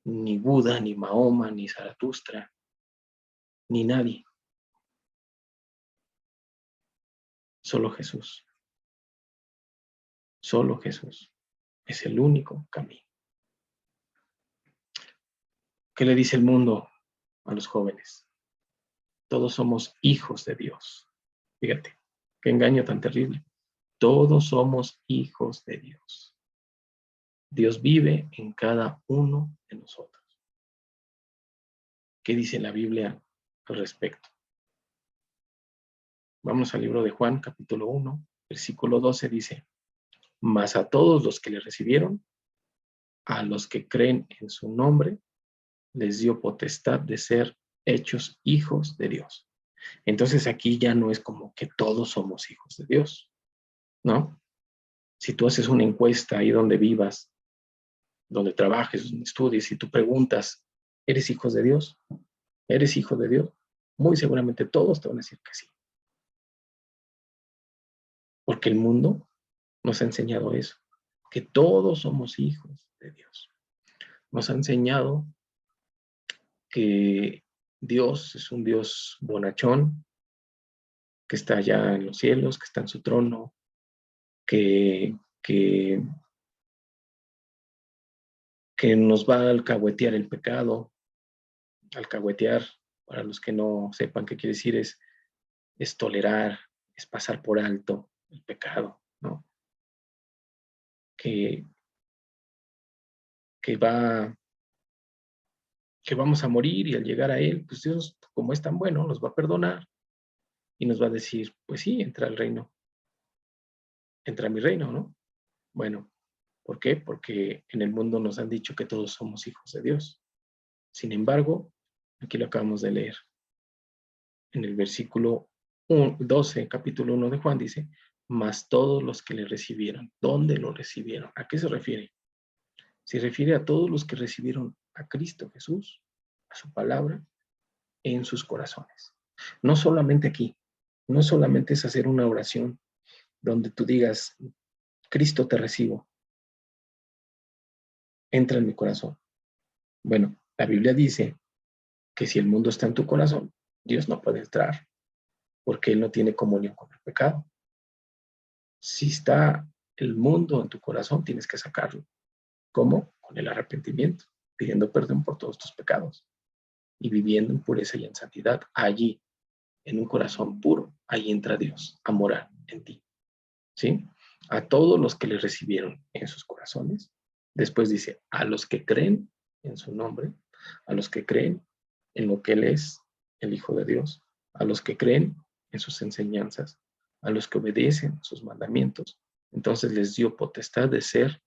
Speaker 1: Ni Buda, ni Mahoma, ni Zaratustra, ni nadie. Solo Jesús. Solo Jesús. Es el único camino. ¿Qué le dice el mundo a los jóvenes? Todos somos hijos de Dios. Fíjate, qué engaño tan terrible. Todos somos hijos de Dios. Dios vive en cada uno de nosotros. ¿Qué dice la Biblia al respecto? Vamos al libro de Juan, capítulo 1, versículo 12, dice, mas a todos los que le recibieron, a los que creen en su nombre, les dio potestad de ser hechos hijos de Dios. Entonces aquí ya no es como que todos somos hijos de Dios, ¿no? Si tú haces una encuesta ahí donde vivas, donde trabajes, donde estudies, y tú preguntas, ¿eres hijo de Dios? ¿Eres hijo de Dios? Muy seguramente todos te van a decir que sí. Porque el mundo nos ha enseñado eso, que todos somos hijos de Dios. Nos ha enseñado que Dios es un Dios bonachón, que está allá en los cielos, que está en su trono, que nos va a alcahuetear el pecado. Alcahuetear, para los que no sepan qué quiere decir, es tolerar, es pasar por alto el pecado, ¿no? Que, que va que vamos a morir y al llegar a Él, pues Dios, como es tan bueno, nos va a perdonar y nos va a decir, pues sí, entra al reino, entra a mi reino, ¿no? Bueno, ¿por qué? Porque en el mundo nos han dicho que todos somos hijos de Dios. Sin embargo, aquí lo acabamos de leer. En el versículo 12, capítulo 1 de Juan, dice, mas todos los que le recibieron. ¿Dónde lo recibieron? ¿A qué se refiere? Se refiere a todos los que recibieron a Cristo Jesús, a su palabra, en sus corazones. No solamente aquí, no solamente es hacer una oración donde tú digas, Cristo te recibo, entra en mi corazón. Bueno, la Biblia dice que si el mundo está en tu corazón, Dios no puede entrar porque Él no tiene comunión con el pecado. Si está el mundo en tu corazón, tienes que sacarlo. ¿Cómo? Con el arrepentimiento, pidiendo perdón por todos tus pecados y viviendo en pureza y en santidad. Allí, en un corazón puro, ahí entra Dios a morar en ti. ¿Sí? A todos los que le recibieron en sus corazones. Después dice, a los que creen en su nombre, a los que creen en lo que Él es, el Hijo de Dios, a los que creen en sus enseñanzas, a los que obedecen sus mandamientos, entonces les dio potestad de ser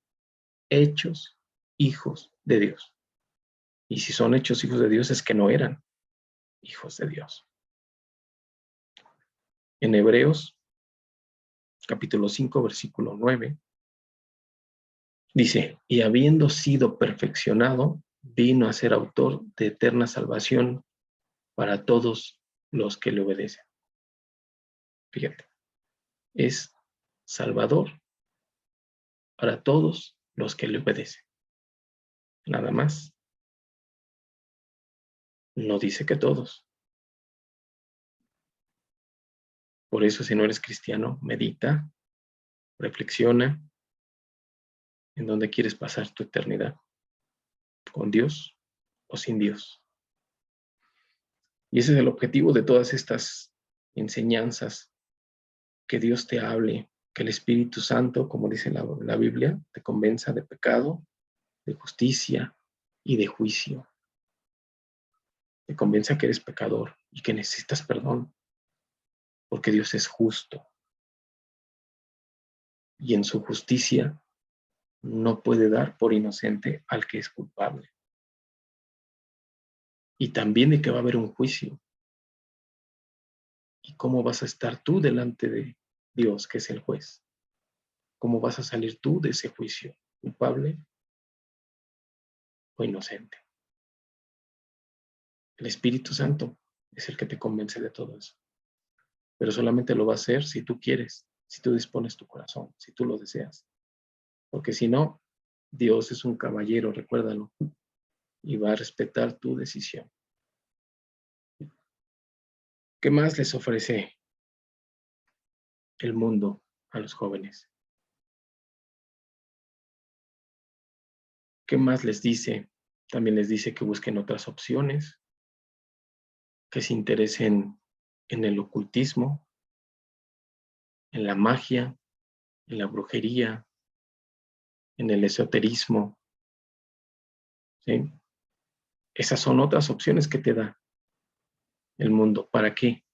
Speaker 1: hechos hijos de Dios. Y si son hechos hijos de Dios es que no eran hijos de Dios. En Hebreos, capítulo 5, versículo 9, dice, y habiendo sido perfeccionado, vino a ser autor de eterna salvación para todos los que le obedecen. Fíjate, es salvador para todos los que le obedecen. Nada más. No dice que todos. Por eso, si no eres cristiano, medita, reflexiona en dónde quieres pasar tu eternidad, con Dios o sin Dios. Y ese es el objetivo de todas estas enseñanzas, que Dios te hable, que el Espíritu Santo, como dice la Biblia, te convenza de pecado, de justicia y de juicio. Te convenza que eres pecador y que necesitas perdón, porque Dios es justo. Y en su justicia no puede dar por inocente al que es culpable. y también de que va a haber un juicio. ¿Y cómo vas a estar tú delante de Dios, que es el juez? ¿Cómo vas a salir tú de ese juicio? ¿Culpable o inocente? El Espíritu Santo es el que te convence de todo eso. Pero solamente lo va a hacer si tú quieres, si tú dispones tu corazón, si tú lo deseas. Porque si no, Dios es un caballero, recuérdalo, y va a respetar tu decisión. ¿Qué más les ofrece el mundo a los jóvenes? ¿Qué más les dice? También les dice que busquen otras opciones, que se interesen en el ocultismo, en la magia, en la brujería, en el esoterismo, ¿sí? Esas son otras opciones que te da el mundo. ¿Para qué?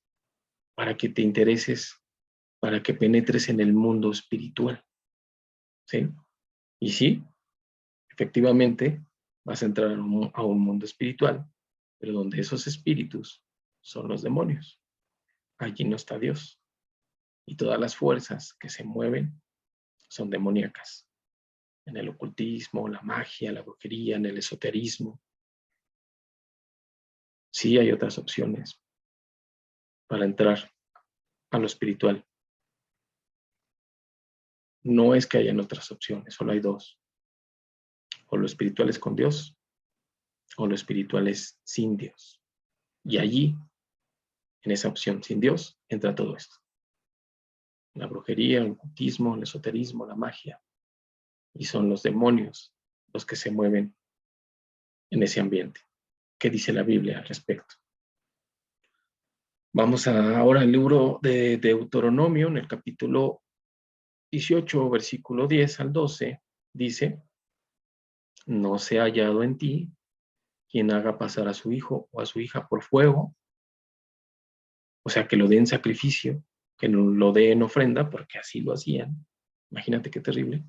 Speaker 1: Para que te intereses, para que penetres en el mundo espiritual, ¿sí? Y sí, efectivamente, vas a entrar a un mundo espiritual, pero donde esos espíritus son los demonios. Allí no está Dios. Y todas las fuerzas que se mueven son demoníacas. En el ocultismo, la magia, la brujería, en el esoterismo. Sí hay otras opciones para entrar a lo espiritual. No es que hayan otras opciones, solo hay dos. O lo espiritual es con Dios, o lo espiritual es sin Dios. Y allí, en esa opción sin Dios, entra todo esto. La brujería, el ocultismo, el esoterismo, la magia. Y son los demonios los que se mueven en ese ambiente. ¿Qué dice la Biblia al respecto? Vamos ahora al libro de Deuteronomio, en el capítulo 18, versículo 10 al 12, dice, no se ha hallado en ti quien haga pasar a su hijo o a su hija por fuego, o sea, que lo dé en sacrificio, que lo dé en ofrenda, porque así lo hacían. Imagínate qué terrible.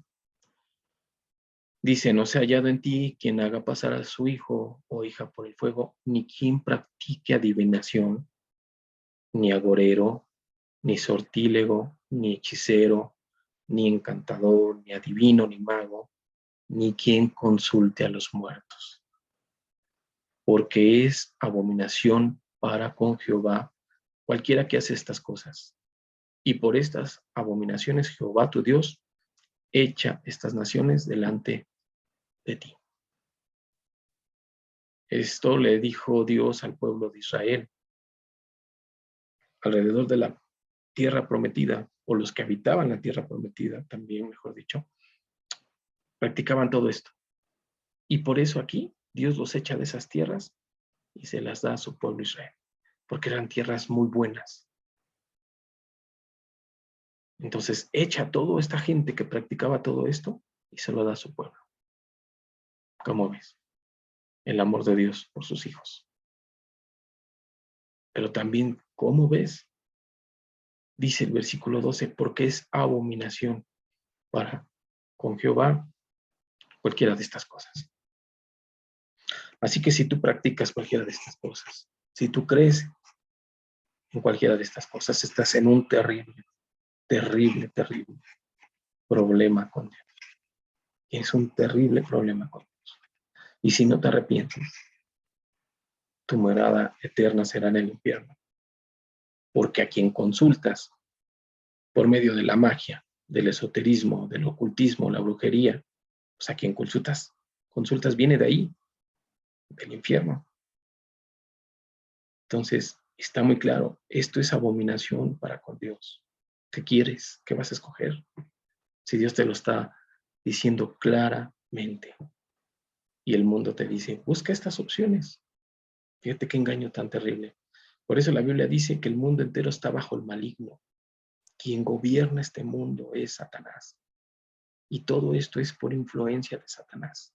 Speaker 1: Dice, no se ha hallado en ti quien haga pasar a su hijo o hija por el fuego, ni quien practique adivinación, ni agorero, ni sortílego, ni hechicero, ni encantador, ni adivino, ni mago, ni quien consulte a los muertos. Porque es abominación para con Jehová cualquiera que hace estas cosas. Y por estas abominaciones Jehová tu Dios echa estas naciones delante de ti. Esto le dijo Dios al pueblo de Israel alrededor de la tierra prometida, o los que habitaban la tierra prometida, también, mejor dicho, practicaban todo esto. Y por eso aquí Dios los echa de esas tierras y se las da a su pueblo Israel, porque eran tierras muy buenas. Entonces echa a toda esta gente que practicaba todo esto y se lo da a su pueblo. ¿Cómo ves? El amor de Dios por sus hijos. Pero también, ¿cómo ves? Dice el versículo 12, porque es abominación para con Jehová cualquiera de estas cosas. Así que si tú practicas cualquiera de estas cosas, si tú crees en cualquiera de estas cosas, estás en un terrible, terrible, terrible problema con Dios. Es un terrible problema con Dios. Y si no te arrepientes, tu morada eterna será en el infierno. Porque a quien consultas por medio de la magia, del esoterismo, del ocultismo, la brujería, pues a quien consultas viene de ahí, del infierno. Entonces, está muy claro, esto es abominación para con Dios. ¿Qué quieres? ¿Qué vas a escoger? Si Dios te lo está diciendo claramente y el mundo te dice, busca estas opciones. Fíjate qué engaño tan terrible. Por eso la Biblia dice que el mundo entero está bajo el maligno. Quien gobierna este mundo es Satanás. Y todo esto es por influencia de Satanás.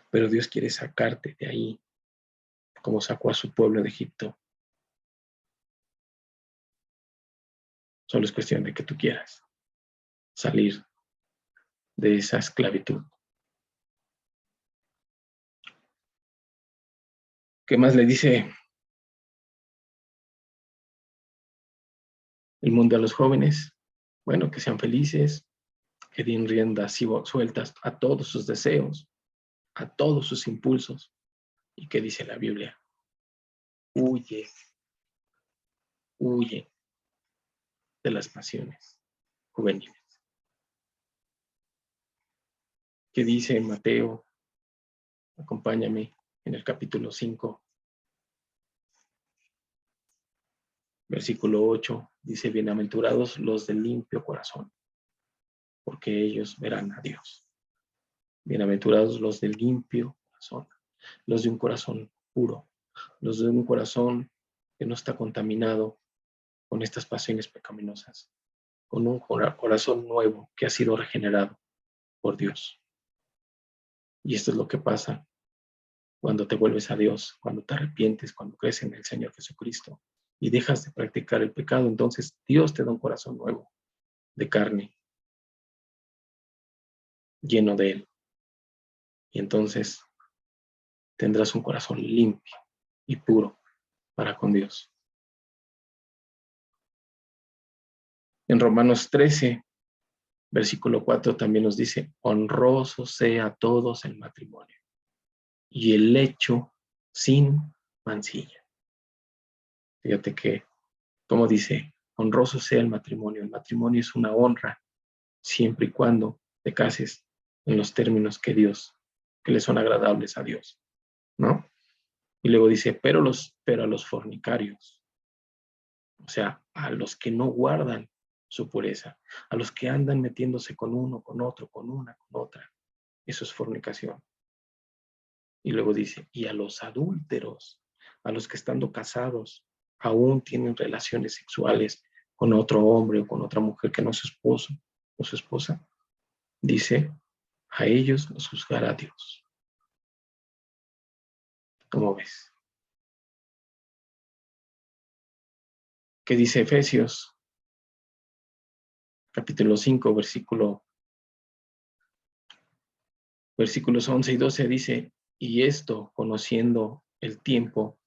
Speaker 1: Pero Dios quiere sacarte de ahí, como sacó a su pueblo de Egipto. Solo es cuestión de que tú quieras salir de esa esclavitud. ¿Qué más le dice el mundo a los jóvenes? Bueno, que sean felices, que den riendas sueltas a todos sus deseos, a todos sus impulsos. ¿Y qué dice la Biblia? Huye, huye de las pasiones juveniles. ¿Qué dice Mateo? Acompáñame en el capítulo 5, versículo 8. Dice, bienaventurados los de limpio corazón, porque ellos verán a Dios. Bienaventurados los de limpio corazón, los de un corazón puro, los de un corazón que no está contaminado con estas pasiones pecaminosas, con un corazón nuevo que ha sido regenerado por Dios. Y esto es lo que pasa cuando te vuelves a Dios, cuando te arrepientes, cuando crees en el Señor Jesucristo y dejas de practicar el pecado. Entonces Dios te da un corazón nuevo, de carne, lleno de Él. Y entonces tendrás un corazón limpio y puro para con Dios. En Romanos 13, versículo 4 también nos dice, honroso sea a todos el matrimonio y el lecho sin mancilla. Fíjate que, como dice, honroso sea el matrimonio. El matrimonio es una honra siempre y cuando te cases en los términos que le son agradables a Dios, ¿no? Y luego dice, pero a los fornicarios, o sea, a los que no guardan su pureza, a los que andan metiéndose con uno, con otro, con una, con otra. Eso es fornicación. Y luego dice, y a los adúlteros, a los que estando casados aún tienen relaciones sexuales con otro hombre o con otra mujer que no es su esposo o su esposa, dice, a ellos los juzgará Dios. ¿Cómo ves? ¿Qué dice Efesios? Capítulo 5, versículos 11 y 12 dice, y esto conociendo el tiempo,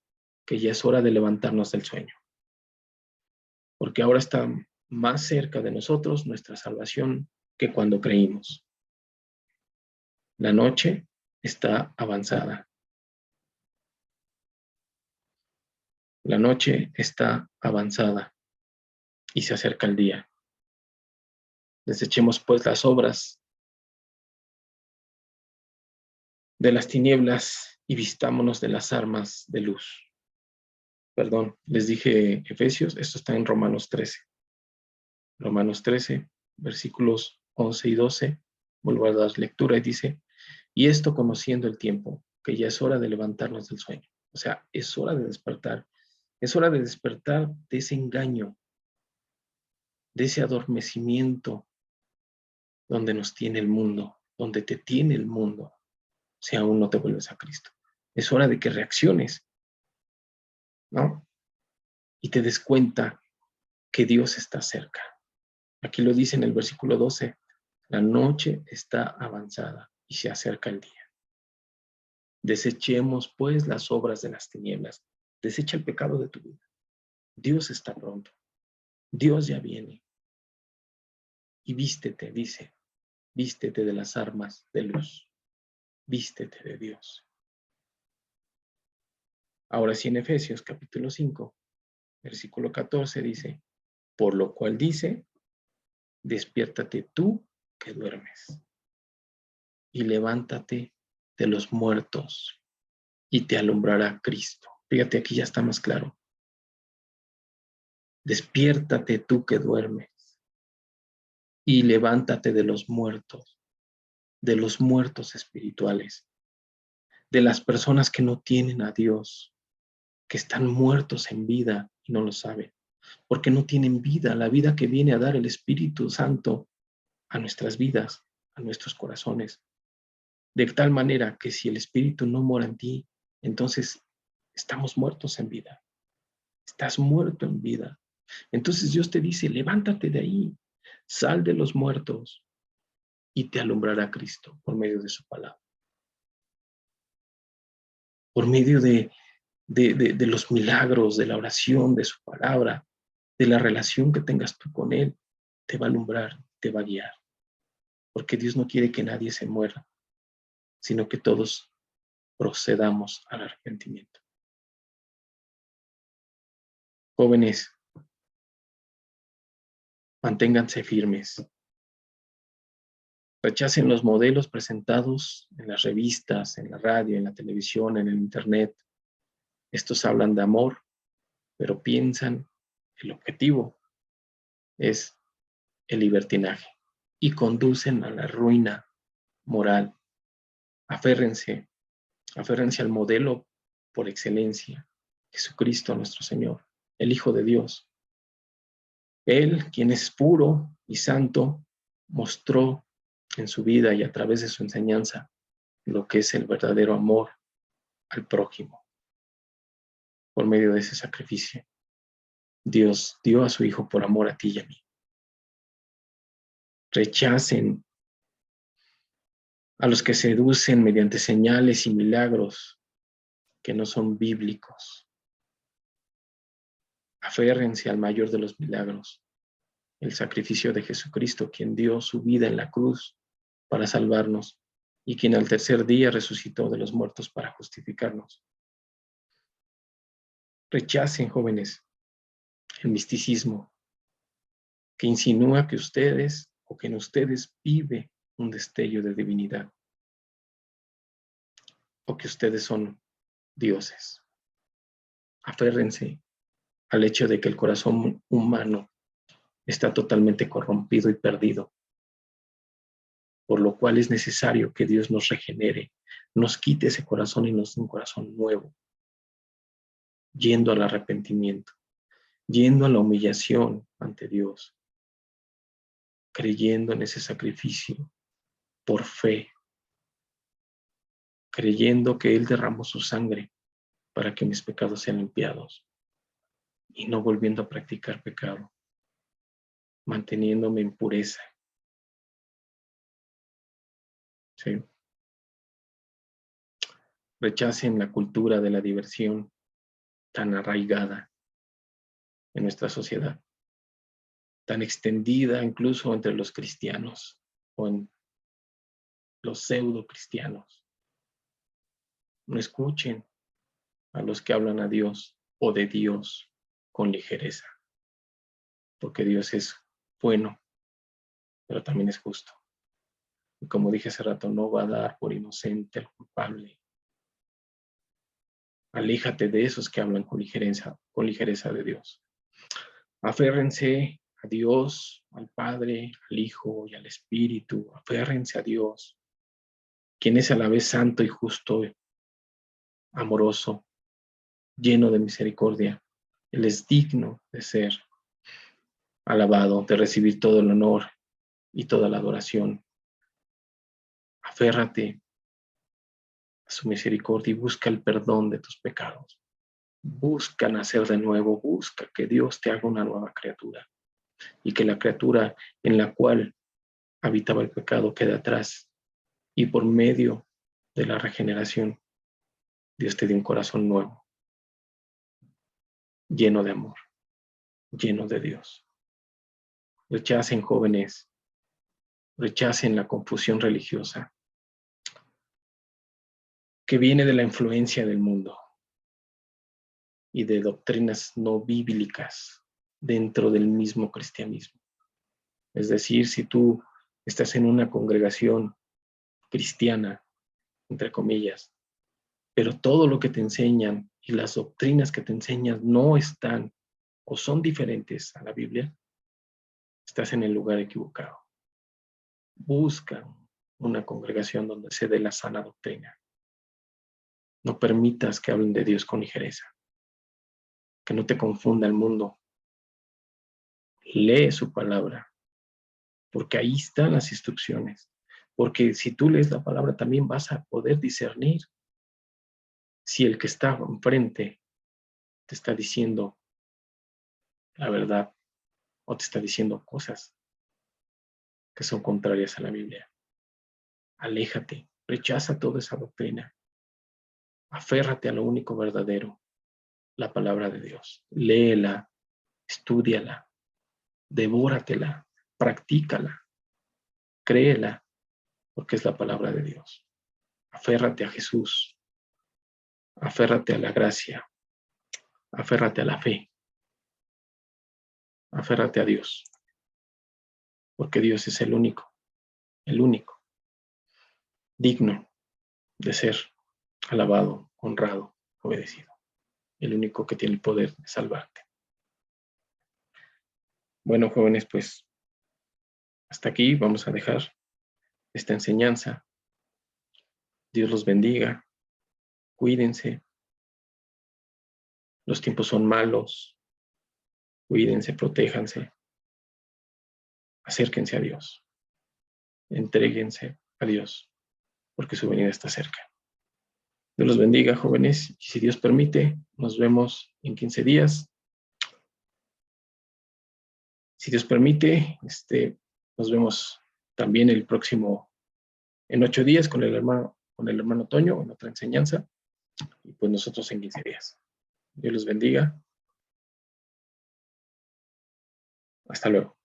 Speaker 1: que ya es hora de levantarnos del sueño, porque ahora está más cerca de nosotros nuestra salvación que cuando creímos. La noche está avanzada. La noche está avanzada y se acerca el día. Desechemos pues las obras de las tinieblas y vistámonos de las armas de luz. Perdón, les dije Efesios, esto está en Romanos 13. Romanos 13, versículos 11 y 12. Vuelvo a dar lectura y dice, y esto conociendo el tiempo, que ya es hora de levantarnos del sueño. O sea, es hora de despertar. Es hora de despertar de ese engaño, de ese adormecimiento donde nos tiene el mundo, donde te tiene el mundo, si aún no te vuelves a Cristo. Es hora de que reacciones, ¿no? Y te des cuenta que Dios está cerca. Aquí lo dice en el versículo 12, la noche está avanzada y se acerca el día. Desechemos pues las obras de las tinieblas. Desecha el pecado de tu vida. Dios está pronto. Dios ya viene. Y vístete, dice, vístete de las armas de luz. Vístete de Dios. Ahora sí en Efesios capítulo 5, versículo 14 dice, por lo cual dice, despiértate tú que duermes y levántate de los muertos y te alumbrará Cristo. Fíjate, aquí ya está más claro. Despiértate tú que duermes y levántate de los muertos espirituales, de las personas que no tienen a Dios, que están muertos en vida y no lo saben, porque no tienen vida, la vida que viene a dar el Espíritu Santo a nuestras vidas, a nuestros corazones, de tal manera que si el Espíritu no mora en ti, entonces estamos muertos en vida, estás muerto en vida. Entonces Dios te dice, levántate de ahí, sal de los muertos y te alumbrará Cristo por medio de su palabra, por medio de de los milagros, de la oración, de su palabra, de la relación que tengas tú con Él, te va a alumbrar, te va a guiar. Porque Dios no quiere que nadie se muera, sino que todos procedamos al arrepentimiento. Jóvenes, manténganse firmes. Rechacen los modelos presentados en las revistas, en la radio, en la televisión, en el internet. Estos hablan de amor, pero piensan que el objetivo es el libertinaje y conducen a la ruina moral. Aférrense al modelo por excelencia, Jesucristo nuestro Señor, el Hijo de Dios. Él, quien es puro y santo, mostró en su vida y a través de su enseñanza lo que es el verdadero amor al prójimo. Por medio de ese sacrificio, Dios dio a su Hijo por amor a ti y a mí. Rechacen a los que seducen mediante señales y milagros que no son bíblicos. Aférrense al mayor de los milagros, el sacrificio de Jesucristo, quien dio su vida en la cruz para salvarnos y quien al tercer día resucitó de los muertos para justificarnos. Rechacen, jóvenes, el misticismo que insinúa que ustedes o que en ustedes vive un destello de divinidad o que ustedes son dioses. Aférrense al hecho de que el corazón humano está totalmente corrompido y perdido, por lo cual es necesario que Dios nos regenere, nos quite ese corazón y nos dé un corazón nuevo, yendo al arrepentimiento, yendo a la humillación ante Dios, creyendo en ese sacrificio por fe, creyendo que Él derramó su sangre para que mis pecados sean limpiados y no volviendo a practicar pecado, manteniéndome en pureza. ¿Sí? Rechacen la cultura de la diversión tan arraigada en nuestra sociedad, tan extendida incluso entre los cristianos o en los pseudo cristianos. No escuchen a los que hablan a Dios o de Dios con ligereza, porque Dios es bueno, pero también es justo. Y como dije hace rato, no va a dar por inocente al culpable. Aléjate de esos que hablan con ligereza de Dios. Aférrense a Dios, al Padre, al Hijo y al Espíritu. Aférrense a Dios, quien es a la vez santo y justo, amoroso, lleno de misericordia. Él es digno de ser alabado, de recibir todo el honor y toda la adoración. Aférrate a su misericordia y busca el perdón de tus pecados. Busca nacer de nuevo, busca que Dios te haga una nueva criatura y que la criatura en la cual habitaba el pecado quede atrás y por medio de la regeneración Dios te dé un corazón nuevo, lleno de amor, lleno de Dios. Rechacen, jóvenes, rechacen la confusión religiosa que viene de la influencia del mundo y de doctrinas no bíblicas dentro del mismo cristianismo. Es decir, si tú estás en una congregación cristiana, entre comillas, pero todo lo que te enseñan y las doctrinas que te enseñan no están o son diferentes a la Biblia, estás en el lugar equivocado. Busca una congregación donde se dé la sana doctrina. No permitas que hablen de Dios con ligereza, que no te confunda el mundo. Lee su palabra, porque ahí están las instrucciones. Porque si tú lees la palabra también vas a poder discernir si el que está enfrente te está diciendo la verdad o te está diciendo cosas que son contrarias a la Biblia. Aléjate, rechaza toda esa doctrina, aférrate a lo único verdadero, la palabra de Dios. Léela, estúdiala, devóratela, practícala, créela, porque es la palabra de Dios. Aférrate a Jesús, aférrate a la gracia, aférrate a la fe, aférrate a Dios, porque Dios es el único digno de ser alabado, honrado, obedecido, el único que tiene el poder de salvarte. Bueno, jóvenes, pues hasta aquí vamos a dejar esta enseñanza. Dios los bendiga, cuídense, los tiempos son malos, cuídense, protéjanse, acérquense a Dios, entréguense a Dios, porque su venida está cerca. Dios los bendiga, jóvenes, y si Dios permite, nos vemos en 15 días. Si Dios permite, nos vemos también el próximo, en 8 días con el hermano Toño, en otra enseñanza, y pues nosotros en 15 días. Dios los bendiga. Hasta luego.